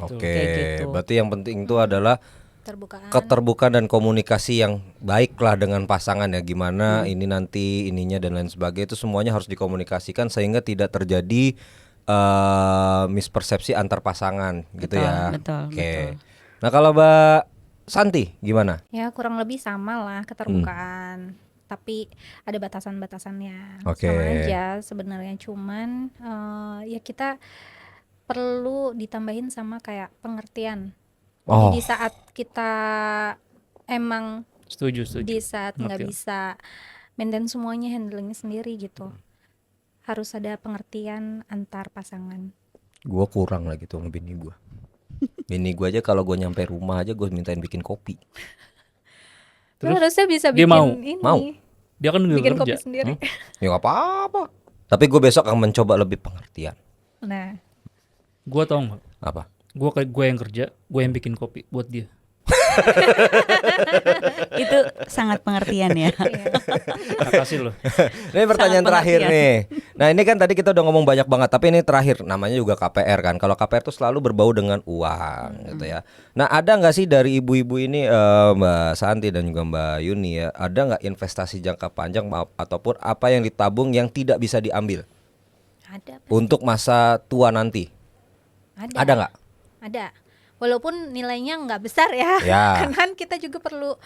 Oke. Kayak gitu. Berarti yang penting itu adalah Terbukaan. keterbukaan dan komunikasi yang baik lah dengan pasangan ya. Gimana ini nanti ininya dan lain sebagainya, itu semuanya harus dikomunikasikan sehingga tidak terjadi mispersepsi antar pasangan gitu ya. Betul. Nah kalau Mbak Santi gimana? Ya kurang lebih sama lah, keterbukaan. Tapi ada batasan-batasannya. Oke. Sama aja sebenarnya, cuman ya kita perlu ditambahin sama kayak pengertian. Jadi di saat kita emang Setuju. di saat nggak Pengertian. bisa maintain semuanya, handlingnya sendiri gitu, harus ada pengertian antar pasangan. Gue kurang lah gitu sama bini gue. Bini gue aja kalau gue nyampe rumah aja gue mintain bikin kopi. Lu Terus harusnya bisa dia bikin mau? ini, Mau. Dia kan juga bikin kerja. kopi sendiri. Ya gak apa-apa. Tapi gue besok akan mencoba lebih pengertian. Nah, Gua tau nggak? Apa? Gue yang kerja, gue yang bikin kopi buat dia. Itu sangat pengertian ya. Makasih loh. Ini pertanyaan Sangat terakhir pengertian. nih. Nah ini kan tadi kita udah ngomong banyak banget, tapi ini terakhir, namanya juga KPR kan. Kalau KPR tuh selalu berbau dengan uang gitu ya. Nah ada nggak sih dari ibu-ibu ini Mbak Santi dan juga Mbak Yuni ya, ada nggak investasi jangka panjang ataupun apa yang ditabung yang tidak bisa diambil ada untuk masa tua nanti? Ada nggak? Ada. Walaupun nilainya nggak besar ya, Ya. kan kita juga perlu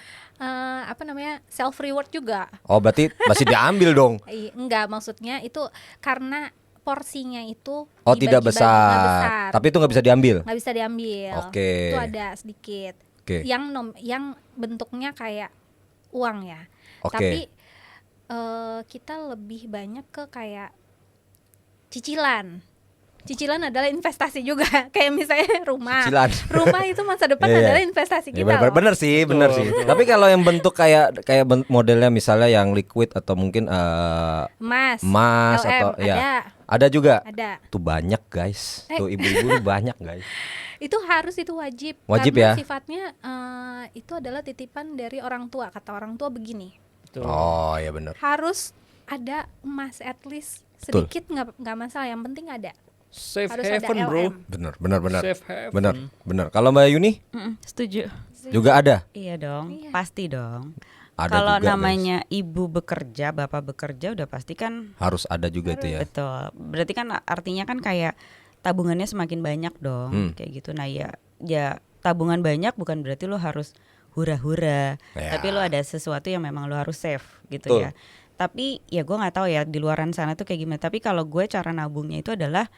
self reward juga. Oh berarti masih diambil dong. Enggak, maksudnya itu karena porsinya itu Oh tidak dibagi-bagi, besar. nggak besar. Tapi itu nggak bisa diambil. Nggak bisa diambil. Oke. Itu ada sedikit. Oke. Yang bentuknya kayak uang ya. Oke. Tapi kita lebih banyak ke kayak cicilan. Cicilan adalah investasi juga. Kayak misalnya rumah. Cicilan. Rumah itu masa depan Iya, iya. adalah investasi Ya, kita loh. bener sih, bener sih. Betul. Tapi kalau yang bentuk kayak modelnya misalnya yang liquid atau mungkin Emas emas LM, atau ada. ya ada juga. Ada. Tuh banyak guys. Tuh ibu-ibu banyak guys. Itu wajib. Wajib karena ya? sifatnya itu adalah titipan dari orang tua. Kata orang tua begini, Tuh. Oh ya bener. harus ada emas at least Betul. sedikit, nggak masalah, yang penting ada. Safe Harus ada haven bro. LM. Bener. Safe haven. Bener. Kalau Mbak Yuni Setuju. juga ada. Iya dong, Iya. pasti dong. Ada Kalau juga, namanya ibu bekerja, bapak bekerja, udah pasti kan guys. Harus ada juga itu ya. betul. Berarti kan artinya kan kayak tabungannya semakin banyak dong, kayak gitu. Nah ya tabungan banyak bukan berarti lo harus hura-hura, Ya. tapi lo ada sesuatu yang memang lo harus save gitu Betul. ya. Tapi ya gue nggak tahu ya di luaran sana tuh kayak gimana. Tapi kalau gue cara nabungnya itu adalah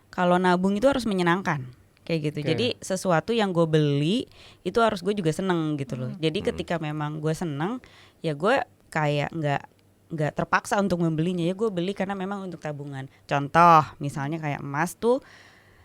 kalau nabung itu harus menyenangkan kayak gitu. Oke. Jadi sesuatu yang gue beli itu harus gue juga seneng gitu loh. Jadi ketika memang gue seneng, ya gue kayak nggak nggak terpaksa untuk membelinya, ya gue beli karena memang untuk tabungan. Contoh misalnya kayak emas tuh,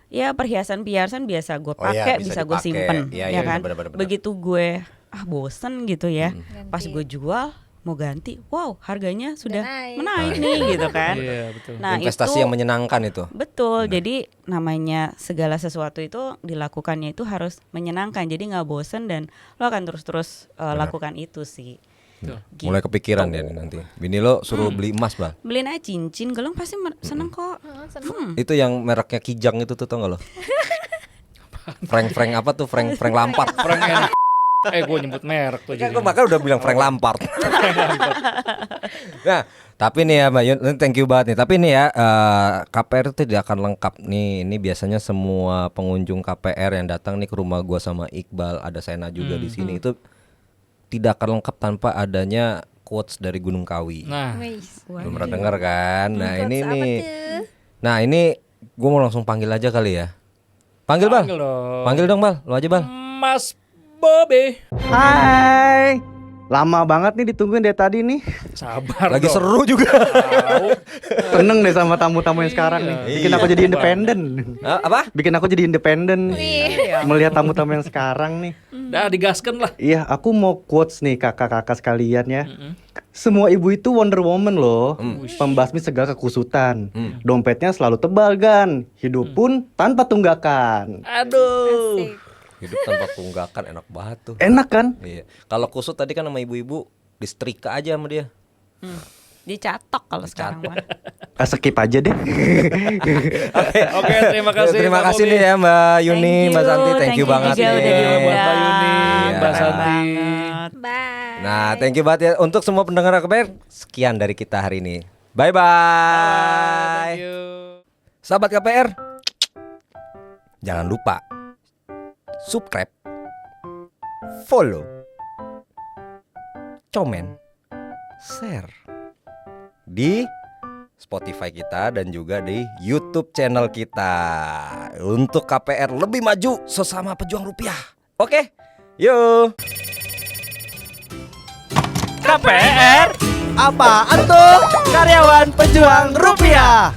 ya perhiasan biasa gue pakai, bisa gue simpen, ya kan. bener. Begitu gue bosen gitu ya, Ganti. pas gue jual mau ganti, wow harganya sudah naik. menaik nih gitu kan. Iya, betul. Nah Investasi itu yang menyenangkan itu. betul. Jadi namanya segala sesuatu itu dilakukannya itu harus menyenangkan. Jadi nggak bosen dan lo akan terus lakukan itu sih. Betul. Gitu. Mulai kepikiran dia nih nanti. Bini lo suruh beli emas, Bang. Beliin aja cincin, Gelong pasti seneng kok. Itu yang mereknya Kijang itu tuh, tau gak lo? Frank apa tuh? Frank Lampard. Frank enak. Gue nyebut merek tuh Kan jadi. gue makanya udah bilang Frank Lampard. Nah, tapi nih ya Mbak Yun, thank you banget nih. Tapi nih ya, KPR itu tidak akan lengkap nih. Ini biasanya semua pengunjung KPR yang datang nih ke rumah gua sama Iqbal, ada Sena juga di sini, itu tidak akan lengkap tanpa adanya quotes dari Gunung Kawi. Nah, Belum pernah dengar kan? Nah, ini Quotes apa nih. tuh? Nah, ini gua mau langsung panggil aja kali ya. Panggil, Bal. panggil dong. Panggil dong, Bal. Lo aja, Bal. Mas Bobe. Hai, lama banget nih ditungguin dari tadi nih. Sabar Lagi dong. seru juga. Tahu. Seneng deh sama tamu-tamu yang sekarang nih. Bikin Iya. aku jadi independen. Apa? Bikin aku jadi independen. Melihat tamu-tamu yang sekarang nih. Dah digaskan lah. Iya, aku mau quotes nih kakak-kakak sekalian ya. Semua ibu itu Wonder Woman loh. Pembasmi segala kekusutan. Dompetnya selalu tebal kan. Hidup pun tanpa tunggakan. Aduh. Hidup tanpa tunggakan enak banget tuh. Enak kan? Iya. Kalau kusut tadi kan sama ibu-ibu disetrika aja sama dia. Dicatok kalau sekarang mah. Skip aja deh. Oke, terima kasih. Terima Pak kasih Bobi. nih ya Mbak Yuni, Thank Mbak you, Santi, thank thank you you banget juga nih. udah Buat diundang. Mbak Yuni, Mbak Iya. Santi. Bye. Nah, thank you banget ya untuk semua pendengar KPR. Sekian dari kita hari ini. Bye bye. Thank you. Sahabat KPR, jangan lupa subscribe, follow, komen, share di Spotify kita dan juga di YouTube channel kita untuk KPR lebih maju sesama pejuang rupiah. Oke, yuk. KPR apaan tuh? Karyawan pejuang rupiah.